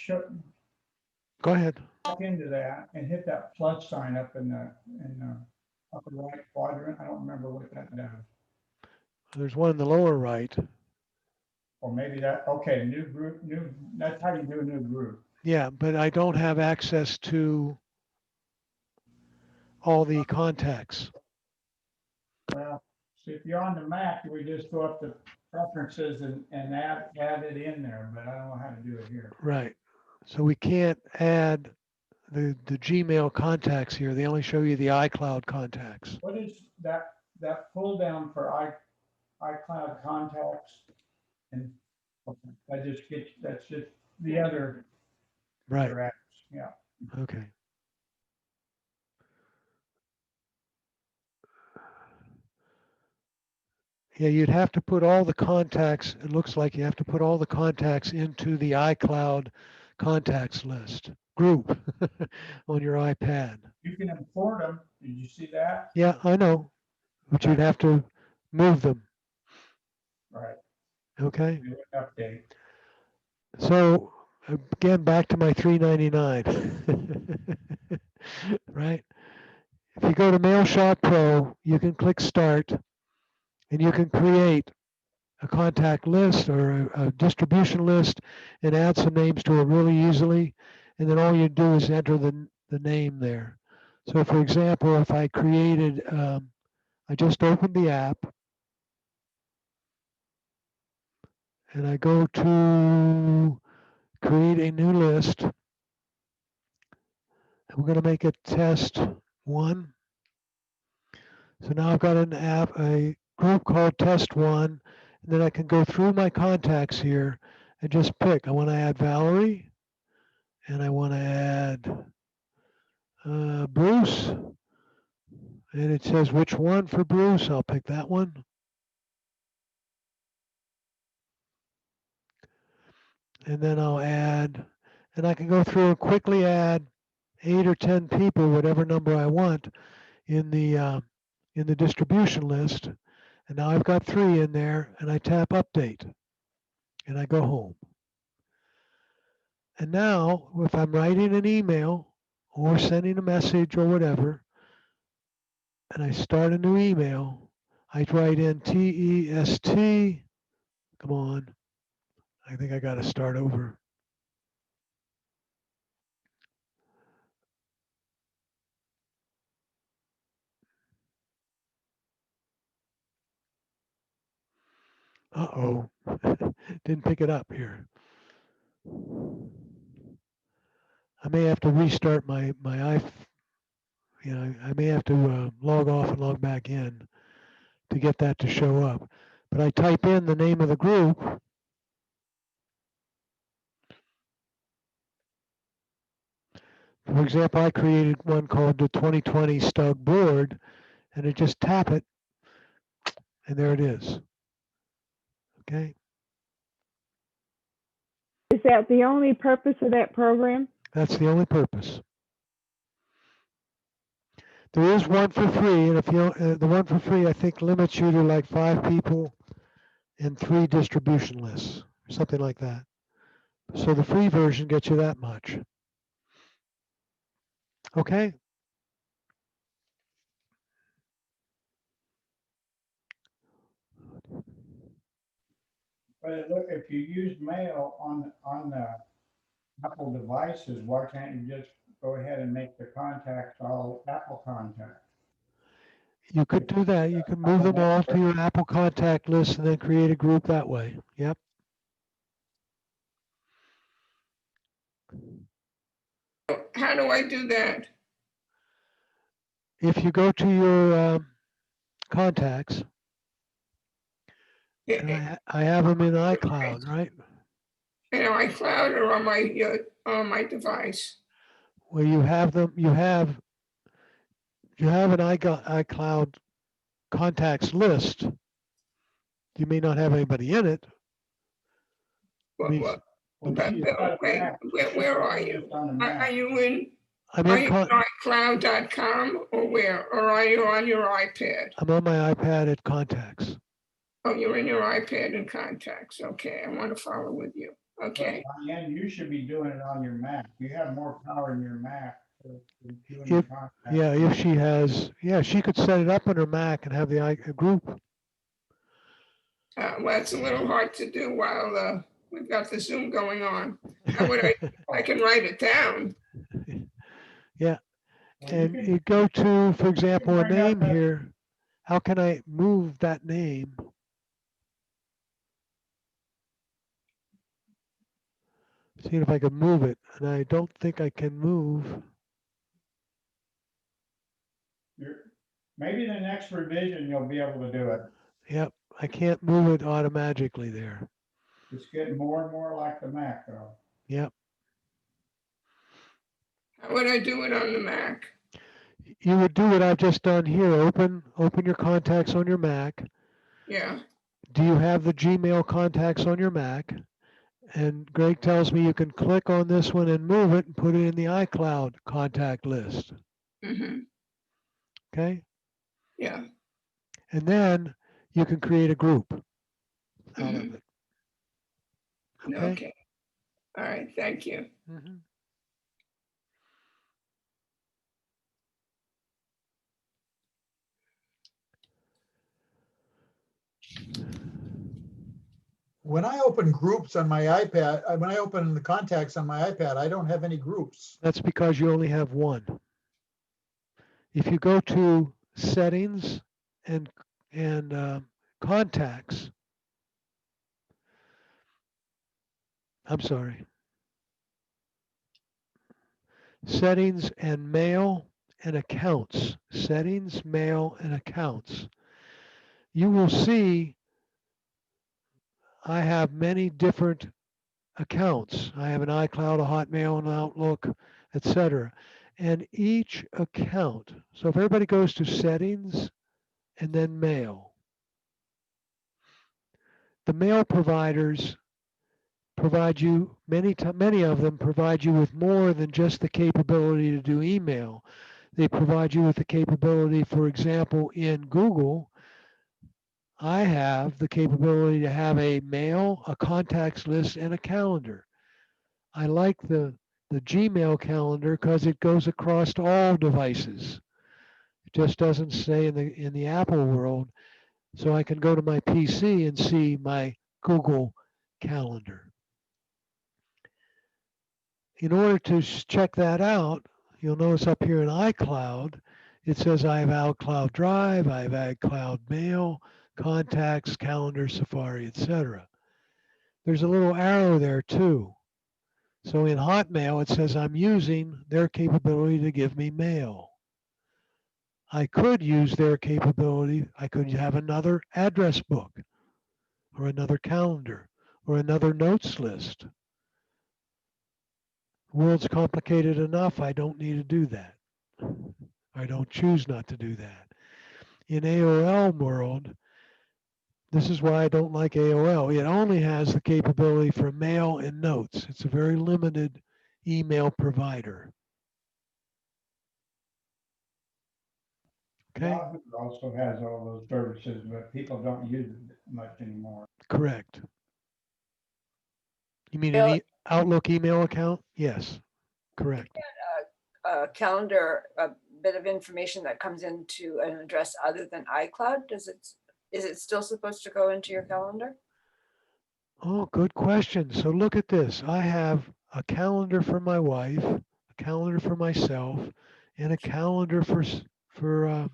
S1: go ahead.
S3: Look into that and hit that plus sign up in the upper right quadrant. I don't remember what that does.
S1: There's one in the lower right.
S3: Or maybe that, okay, new group, that's how you do a new group.
S1: Yeah, but I don't have access to all the contacts.
S3: Well, see, if you're on the Mac, we just go up to preferences and add it in there, but I don't know how to do it here.
S1: Right. So we can't add the Gmail contacts here. They only show you the iCloud contacts.
S3: What is that pull down for iCloud contacts? And that's just the other.
S1: Right.
S3: other apps. Yeah.
S1: Okay. Yeah, you'd have to put all the contacts, it looks like you have to put all the contacts into the iCloud contacts list group on your iPad.
S3: You can import them. Did you see that?
S1: Yeah, I know, but you'd have to move them.
S3: Right.
S1: Okay.
S3: Do an update.
S1: So again, back to my $3.99. Right? If you go to MailShot Pro, you can click Start, and you can create a contact list or a distribution list and add some names to it really easily. And then all you do is enter the name there. So for example, if I created, I just opened the app and I go to create a new list. And we're going to make it test 1. So now I've got an app, a group called test 1. And then I can go through my contacts here and just pick. I want to add Valerie. And I want to add Bruce. And it says which one for Bruce. I'll pick that one. And then I'll add, and I can go through and quickly add 8 or 10 people, whatever number I want, in the distribution list. And now I've got 3 in there, and I tap update, and I go home. And now, if I'm writing an email or sending a message or whatever, and I start a new email, I write in TEST. Come on. I think I got to start over. Uh-oh. Didn't pick it up here. I may have to restart my I may have to log off and log back in to get that to show up. But I type in the name of the group. For example, I created one called the 2020 Stug Board, and I just tap it, and there it is. Okay,
S5: Is that the only purpose of that program?
S1: that's the only purpose. There is one for free, and if you the one for free, I think limits you to like 5 people and 3 distribution lists, something like that. So the free version gets you that much. Okay.
S3: But look, if you use mail on the Apple devices, why can't you just go ahead and make the contacts all Apple contacts?
S1: You could do that. You can move them all to your Apple contact list and then create a group that way. Yep.
S21: How do I do that?
S1: If you go to your contacts, and I have them in iCloud, right?
S21: In iCloud or on my device?
S1: Well, you have them. You have an iCloud contacts list. You may not have anybody in it.
S21: Where are you? Are you in?
S1: I'm
S21: Are
S1: in
S21: you on iCloud.com or where? Or are you on your iPad?
S1: I'm on my iPad at contacts.
S21: Oh, you're in your iPad and contacts. Okay, I want to follow with you. Okay.
S3: But Diane, you should be doing it on your Mac. You have more power in your Mac.
S1: If she has, she could set it up on her Mac and have the group.
S21: Well, it's a little hard to do while we've got the Zoom going on. How would I can write it down.
S1: Yeah. And you go to, for example, a name here. How can I move that name? See if I can move it. And I don't think I can move.
S3: Maybe the next revision you'll be able to do it.
S1: Yep. I can't move it automatically there.
S3: It's getting more and more like the Mac though.
S1: Yep.
S21: How would I do it on the Mac?
S1: You would do what I've just done here. Open your contacts on your Mac.
S21: Yeah.
S1: Do you have the Gmail contacts on your Mac? And Greg tells me you can click on this one and move it and put it in the iCloud contact list.
S21: Mm-hmm.
S1: Okay?
S21: Yeah.
S1: And then you can create a group out of it.
S21: Okay. All right. Thank you.
S1: Mm-hmm.
S4: When I open groups on my iPad, when I open the contacts on my iPad, I don't have any groups.
S1: That's because you only have one. If you go to settings and contacts, I'm sorry, settings and mail and accounts, settings, mail and accounts, you will see I have many different accounts. I have an iCloud, a Hotmail, an Outlook, etc. And each account, so if everybody goes to settings and then mail, the mail providers provide you, many of them provide you with more than just the capability to do email. They provide you with the capability, for example, in Google, I have the capability to have a mail, a contacts list, and a calendar. I like the Gmail calendar because it goes across all devices. It just doesn't stay in the Apple world. So I can go to my PC and see my Google calendar. In order to check that out, you'll notice up here in iCloud, it says I have iCloud Drive, I have iCloud Mail, Contacts, Calendar, Safari, etc. There's a little arrow there too. So in Hotmail, it says I'm using their capability to give me mail. I could use their capability. I could have another address book or another calendar or another notes list. The world's complicated enough. I don't need to do that. I don't choose not to do that. In AOL world, this is why I don't like AOL. It only has the capability for mail and notes. It's a very limited email provider. Okay.
S3: Yahoo also has all those services, but people don't use it much anymore.
S1: Correct. You mean
S6: Bill,
S1: an Outlook email account? Yes, correct.
S6: a calendar, a bit of information that comes into an address other than iCloud, is it still supposed to go into your calendar?
S1: Oh, good question. So look at this. I have a calendar for my wife, a calendar for myself, and a calendar for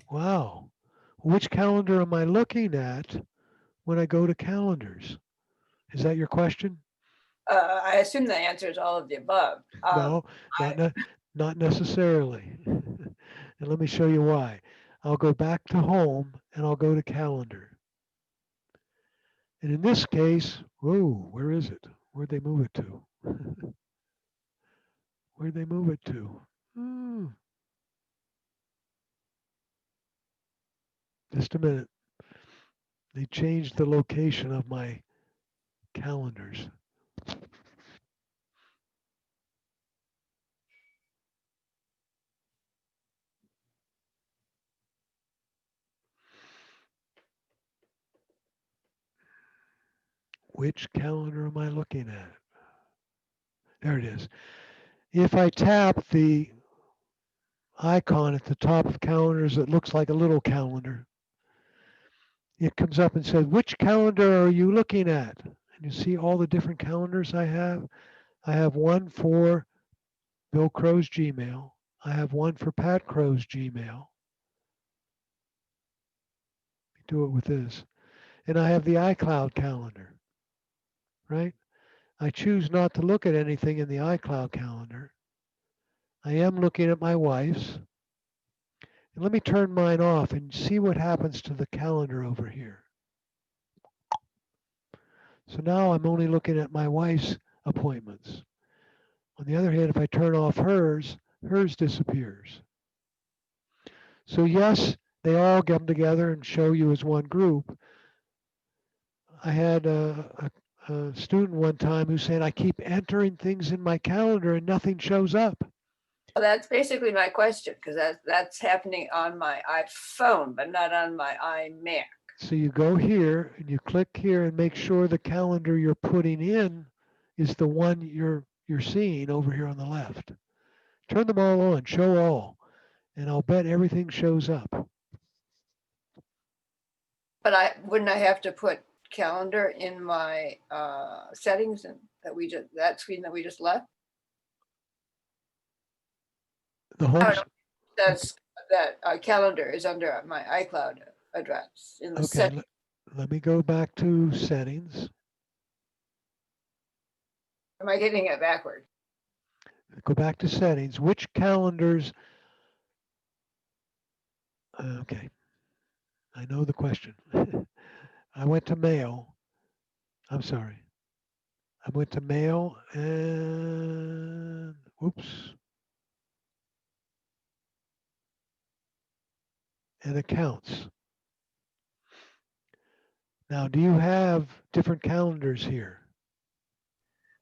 S1: wow. Which calendar am I looking at when I go to calendars? Is that your question?
S6: I assume the answer is all of the above.
S1: No, not necessarily. And let me show you why. I'll go back to home and I'll go to calendar. And in this case, whoa, where is it? Where'd they move it to? Where'd they move it to? Just a minute. They changed the location of my calendars. Which calendar am I looking at? There it is. If I tap the icon at the top of calendars that looks like a little calendar, it comes up and says, which calendar are you looking at? And you see all the different calendars I have. I have one for Bill Crow's Gmail. I have one for Pat Crow's Gmail. Do it with this. And I have the iCloud calendar, right? I choose not to look at anything in the iCloud calendar. I am looking at my wife's. And let me turn mine off and see what happens to the calendar over here. So now I'm only looking at my wife's appointments. On the other hand, if I turn off hers, hers disappears. So yes, they all come together and show you as one group. I had a student one time who said, I keep entering things in my calendar and nothing shows up.
S6: Well, that's basically my question, because that's happening on my iPhone, but not on my iMac.
S1: So you go here and you click here and make sure the calendar you're putting in is the one you're seeing over here on the left. Turn them all on, show all, and I'll bet everything shows up.
S6: But wouldn't I have to put calendar in my settings and that screen that we just left?
S1: The home.
S6: Says that calendar is under my iCloud address in the
S1: Okay,
S6: settings.
S1: let me go back to settings.
S6: Am I getting it backward?
S1: Go back to settings. Which calendars? Okay, I know the question. I went to mail. I'm sorry. I went to mail and whoops. And accounts. Now, do you have different calendars here?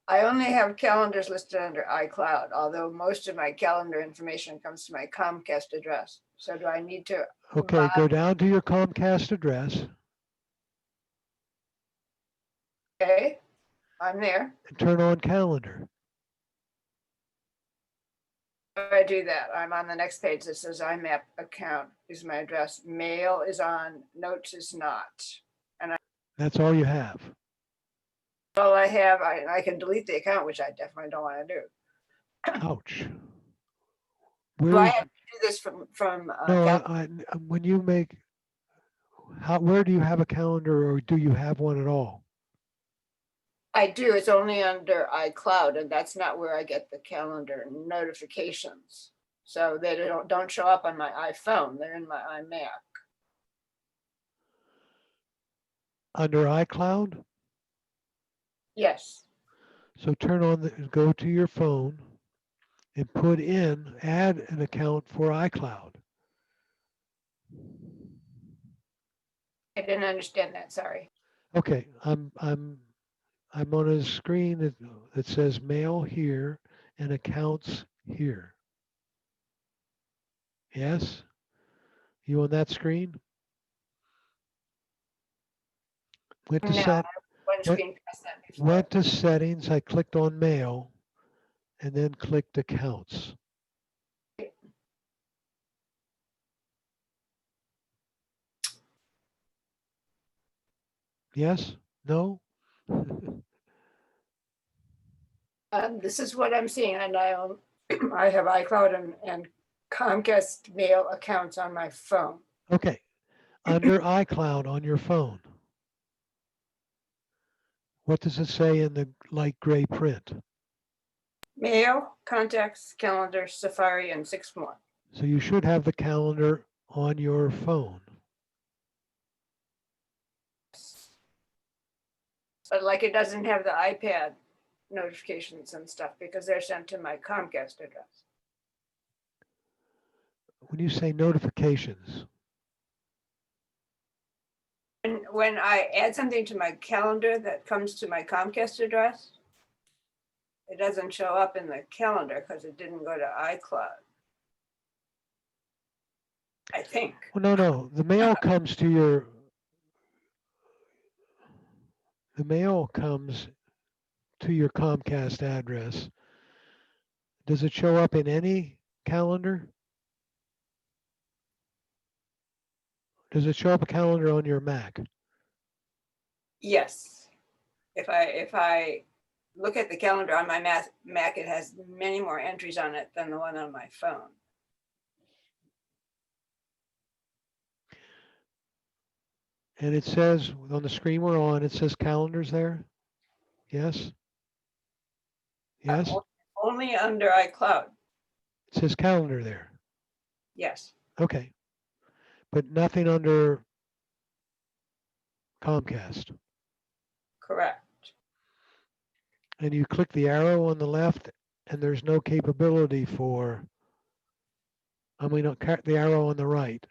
S6: I only have calendars listed under iCloud, although most of my calendar information comes to my Comcast address. So do I need to?
S1: Okay, go down to your Comcast address
S6: Okay, I'm there.
S1: and turn on calendar.
S6: How do I do that? I'm on the next page that says IMAP account is my address. Mail is on, notes is not.
S1: That's all you have.
S6: All I have, I can delete the account, which I definitely don't want to do.
S1: Ouch.
S6: Do I
S1: Where's,
S6: have to do this from
S1: no,
S6: cal-
S1: when you make, where do you have a calendar or do you have one at all?
S6: I do, it's only under iCloud, and that's not where I get the calendar notifications. So they don't show up on my iPhone, they're in my iMac.
S1: Under iCloud?
S6: Yes,
S1: So turn on go to your phone and add an account for iCloud.
S6: I didn't understand that, sorry.
S1: Okay, I'm on a screen that says mail here and accounts here. Yes? You on that screen? Went to
S6: No,
S1: set
S6: one
S1: went,
S6: screen past that before.
S1: went to settings, I clicked on mail and then clicked accounts. Yes? No?
S6: This is what I'm seeing, and I own, I have iCloud and Comcast mail accounts on my phone.
S1: Okay. Under iCloud on your phone, what does it say in the light gray print?
S6: Mail, contacts, calendar, Safari, and 6 more.
S1: So you should have the calendar on your phone.
S6: But like it doesn't have the iPad notifications and stuff because they're sent to my Comcast address.
S1: When you say notifications,
S6: And when I add something to my calendar that comes to my Comcast address, it doesn't show up in the calendar because it didn't go to iCloud. I think.
S1: well, no, the mail comes to your, the mail comes to your Comcast address. Does it show up in any calendar? Does it show up a calendar on your Mac?
S6: Yes. If I look at the calendar on my Mac, it has many more entries on it than the one on my phone.
S1: And it says on the screen we're on, it says calendars there? Yes? Yes?
S6: Only under iCloud.
S1: It says calendar there.
S6: Yes.
S1: Okay. But nothing under Comcast.
S6: Correct.
S1: And you click the arrow on the left and there's no capability for, the arrow on the right.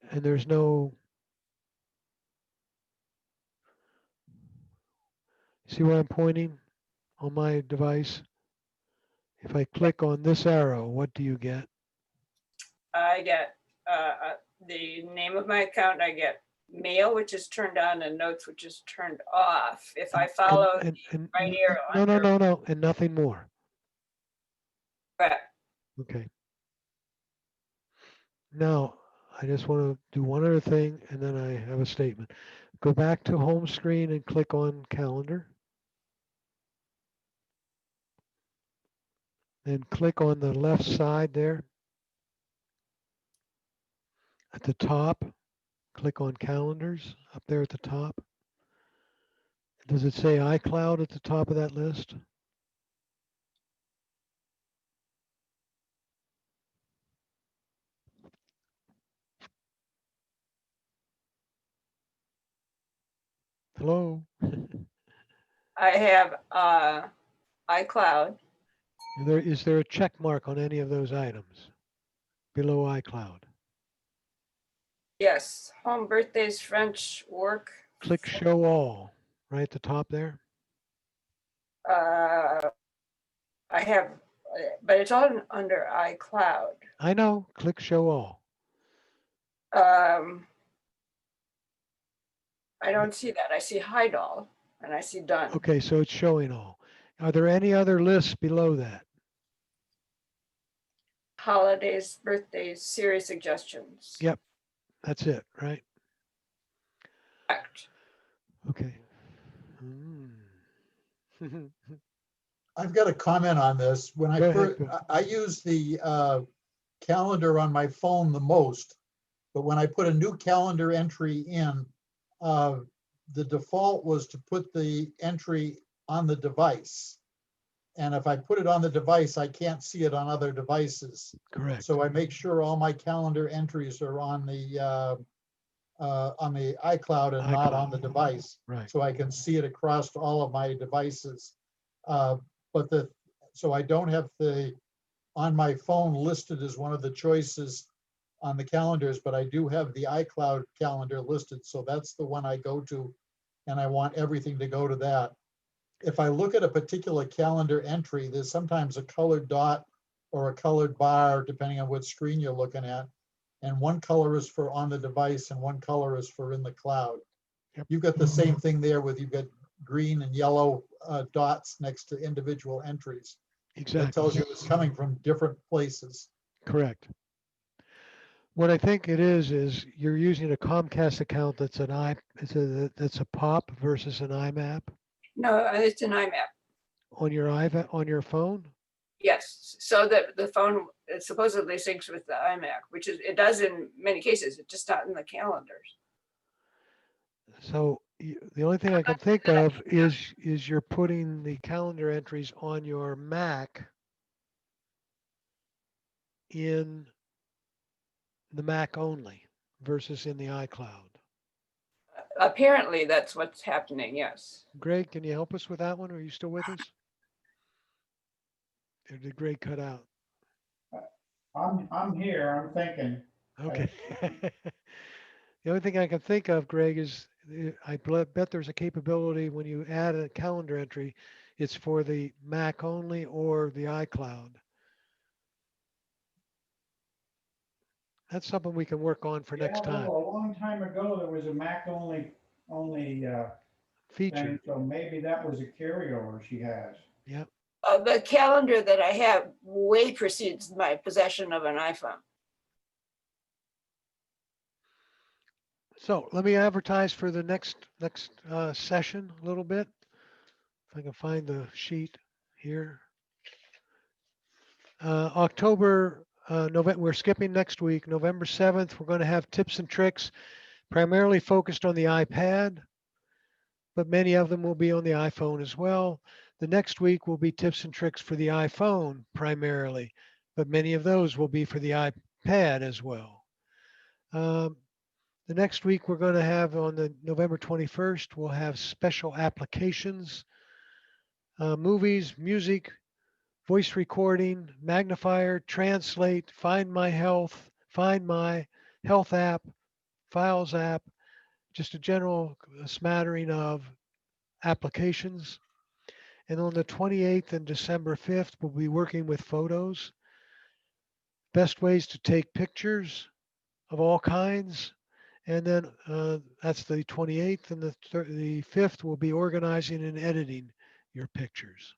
S1: And there's no, see where I'm pointing on my device? If I click on this arrow, what do you get?
S6: I get the name of my account. I get mail, which is turned on, and notes, which is turned off. If I follow the right arrow.
S1: No, and nothing more.
S6: Correct.
S1: Okay. Now, I just want to do one other thing and then I have a statement. Go back to home screen and click on calendar. Then click on the left side there. At the top, click on calendars up there at the top. Does it say iCloud at the top of that list? Hello?
S6: I have iCloud.
S1: Is there a check mark on any of those items below iCloud?
S6: Yes, home, birthdays, French, work.
S1: Click show all right at the top there.
S6: I have, but it's on under iCloud.
S1: I know. Click show all.
S6: I don't see that. I see hide all and I see done.
S1: Okay, so it's showing all. Are there any other lists below that?
S6: Holidays, birthdays, series suggestions.
S1: Yep, that's it, right?
S6: Correct.
S1: Okay.
S4: I've got a comment on this. When
S1: Go ahead, Bill.
S4: I use the calendar on my phone the most, but when I put a new calendar entry in, the default was to put the entry on the device. And if I put it on the device, I can't see it on other devices.
S1: Correct.
S4: So I make sure all my calendar entries are on the iCloud and not on the device.
S1: Right.
S4: So I can see it across all of my devices. So I don't have the on my phone listed as one of the choices on the calendars, but I do have the iCloud calendar listed. So that's the one I go to, and I want everything to go to that. If I look at a particular calendar entry, there's sometimes a colored dot or a colored bar, depending on what screen you're looking at. And one color is for on the device and one color is for in the cloud.
S1: Yep.
S4: You've got the same thing there with you've got green and yellow dots next to individual entries.
S1: Exactly.
S4: That tells you it's coming from different places.
S1: Correct. What I think it is you're using a Comcast account that's that's a POP versus an IMAP
S6: No, it's an iMap.
S1: on your on your phone.
S6: Yes, so that the phone it supposedly syncs with the iMac, which is it does in many cases. It's just not in the calendars.
S1: So the only thing I can think of is you're putting the calendar entries on your Mac in the Mac only versus in the iCloud.
S6: Apparently, that's what's happening. Yes.
S1: Greg, can you help us with that one? Are you still with us? Or did Greg cut out?
S3: I'm here, I'm thinking.
S1: Okay. The only thing I can think of, Greg, is I bet there's a capability when you add a calendar entry, it's for the Mac only or the iCloud. That's something we can work on for next time.
S3: Well, a long time ago, there was a Mac only
S1: Feature.
S3: thing, so maybe that was a carryover she has.
S1: Yep.
S6: The calendar that I have way precedes my possession of an iPhone.
S1: So let me advertise for the next session a little bit. If I can find the sheet here. November, we're skipping next week. November 7th, we're going to have tips and tricks primarily focused on the iPad, but many of them will be on the iPhone as well. The next week will be tips and tricks for the iPhone primarily, but many of those will be for the iPad as well. The next week we're going to have on the November 21st, we'll have special applications, movies, music, voice recording, magnifier, translate, find my health app, files app, just a general smattering of applications. And on the 28th and December 5th, we'll be working with photos, best ways to take pictures of all kinds. And then that's the 28th, and the 5th will be organizing and editing your pictures.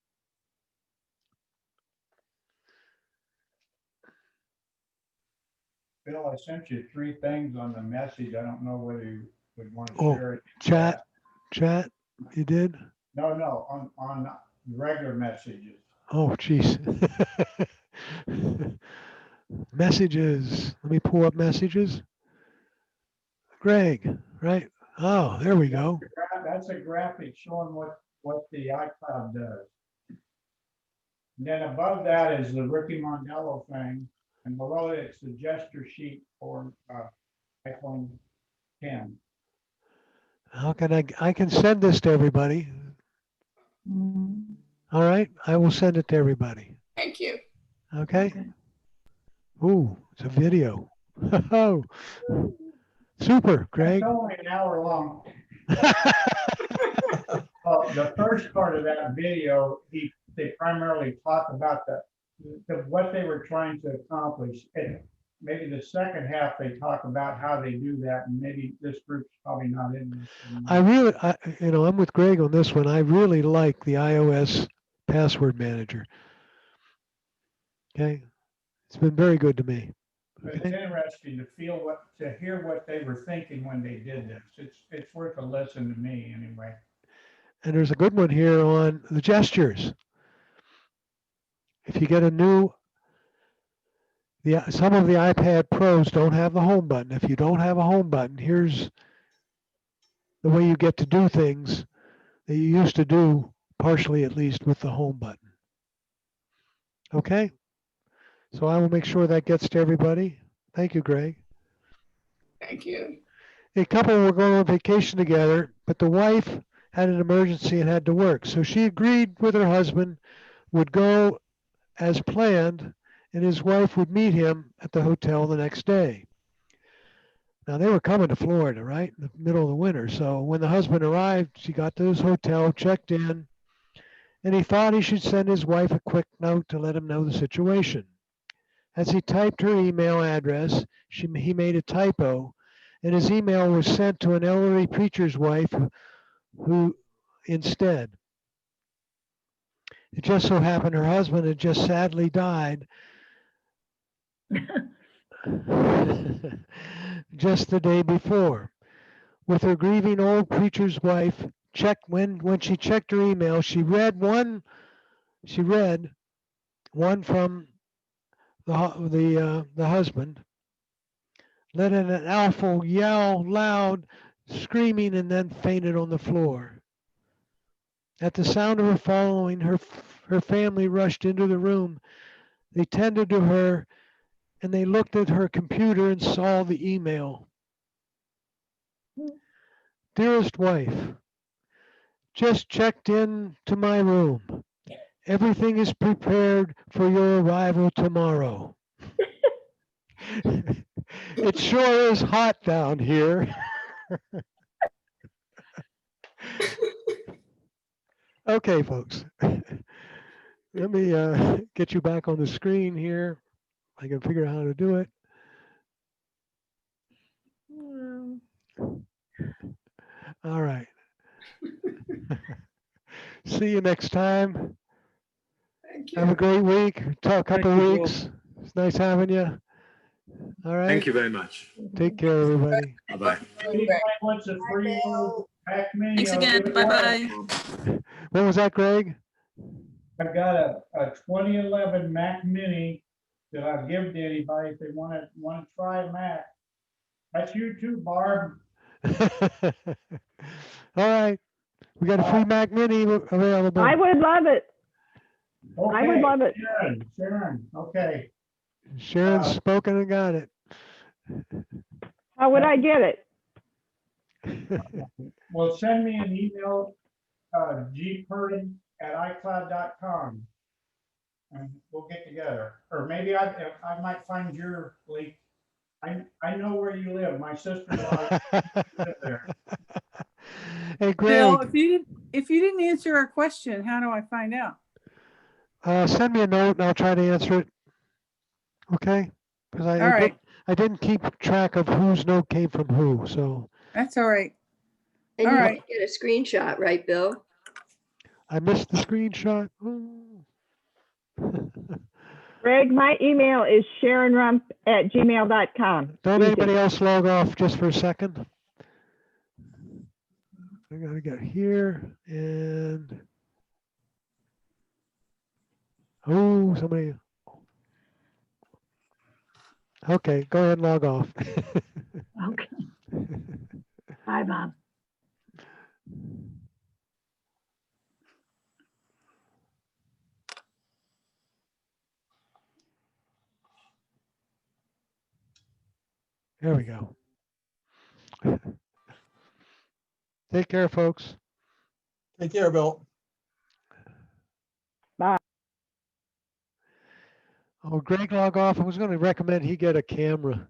S3: Bill, I sent you 3 things on the message. I don't know whether you would want to
S1: Oh,
S3: share it.
S1: chat, you did?
S3: No, on regular messages.
S1: Oh, geez. Messages. Let me pull up messages. Greg, right? Oh, there we go.
S3: That's a graphic showing what the iCloud does. And then above that is the Ricky Mondello thing, and below it, it's the gesture sheet for iPhone 10.
S1: How can I can send this to everybody. All right, I will send it to everybody.
S21: Thank you.
S1: Okay? Ooh, it's a video. Oh, super, Greg.
S3: It's only an hour long. The first part of that video, they primarily talk about what they were trying to accomplish. And maybe the second half, they talk about how they do that, and maybe this group's probably not interested in
S1: I
S3: that.
S1: really, I'm with Greg on this one. I really like the iOS password manager. Okay, it's been very good to me.
S3: But it's interesting to hear what they were thinking when they did this. It's worth a listen to me anyway.
S1: And there's a good one here on the gestures. If you get a new, some of the iPad Pros don't have the home button. If you don't have a home button, here's the way you get to do things that you used to do, partially at least, with the home button. Okay? So I will make sure that gets to everybody. Thank you, Greg.
S21: Thank you.
S1: A couple were going on vacation together, but the wife had an emergency and had to work. So she agreed with her husband, would go as planned, and his wife would meet him at the hotel the next day. Now they were coming to Florida, right? In the middle of the winter. So when the husband arrived, she got to his hotel, checked in, and he thought he should send his wife a quick note to let him know the situation. As he typed her email address, he made a typo, and his email was sent to an elderly preacher's wife who instead. It just so happened her husband had just sadly died just the day before. With her grieving old preacher's wife, when she checked her email, she read one from the husband, let in an awful yell, loud, screaming, and then fainted on the floor. At the sound of her falling, her family rushed into the room. They tended to her, and they looked at her computer and saw the email. Dearest wife, just checked in to my room. Everything is prepared for your arrival tomorrow. It sure is hot down here. Okay, folks. Let me get you back on the screen here. I can figure out how to do it. All right. See you next time.
S21: Thank you.
S1: Have a great week. Talk a couple
S12: Thank you, Bill.
S1: weeks. It's nice having you. All right.
S8: Thank you very much.
S1: Take care, everybody.
S8: Bye-bye.
S3: Anybody wants a free little Mac Mini?
S20: Thanks
S3: I'll
S20: again.
S3: give it away.
S20: Bye-bye.
S1: What was that, Greg?
S3: I've got a 2011 Mac Mini that I'll give to anybody if they want to try a Mac. That's you too, Barb.
S1: All right. We got a free Mac Mini available.
S5: I would love it.
S3: Okay,
S5: I would love it.
S3: Sharon, okay.
S1: Sharon's spoken and got it.
S5: How would I get it?
S3: Well, send me an email, gpurden@icloud.com. And we'll get together. Or maybe I might find your link. I know where you live. My sister-in-law lives there.
S1: Hey,
S20: Bill,
S1: Greg,
S20: if you didn't answer our question, how do I find out?
S1: send me a note and I'll try to answer it. Okay? Because
S20: All right.
S1: I didn't keep track of whose note came from who. So
S20: That's all right.
S2: And
S20: All
S2: you
S20: right.
S2: did get a screenshot, right, Bill?
S1: I missed the screenshot. Ooh.
S5: Greg, my email is sharonrump@gmail.com.
S1: Don't
S5: Easy.
S1: anybody else log off just for a second? I gotta get here and somebody. Okay, go ahead and log off.
S9: Okay. Bye, Bob.
S1: There we go. Take care, folks.
S4: Take care, Bill.
S1: Oh, Greg log off. I was going to recommend he get a camera.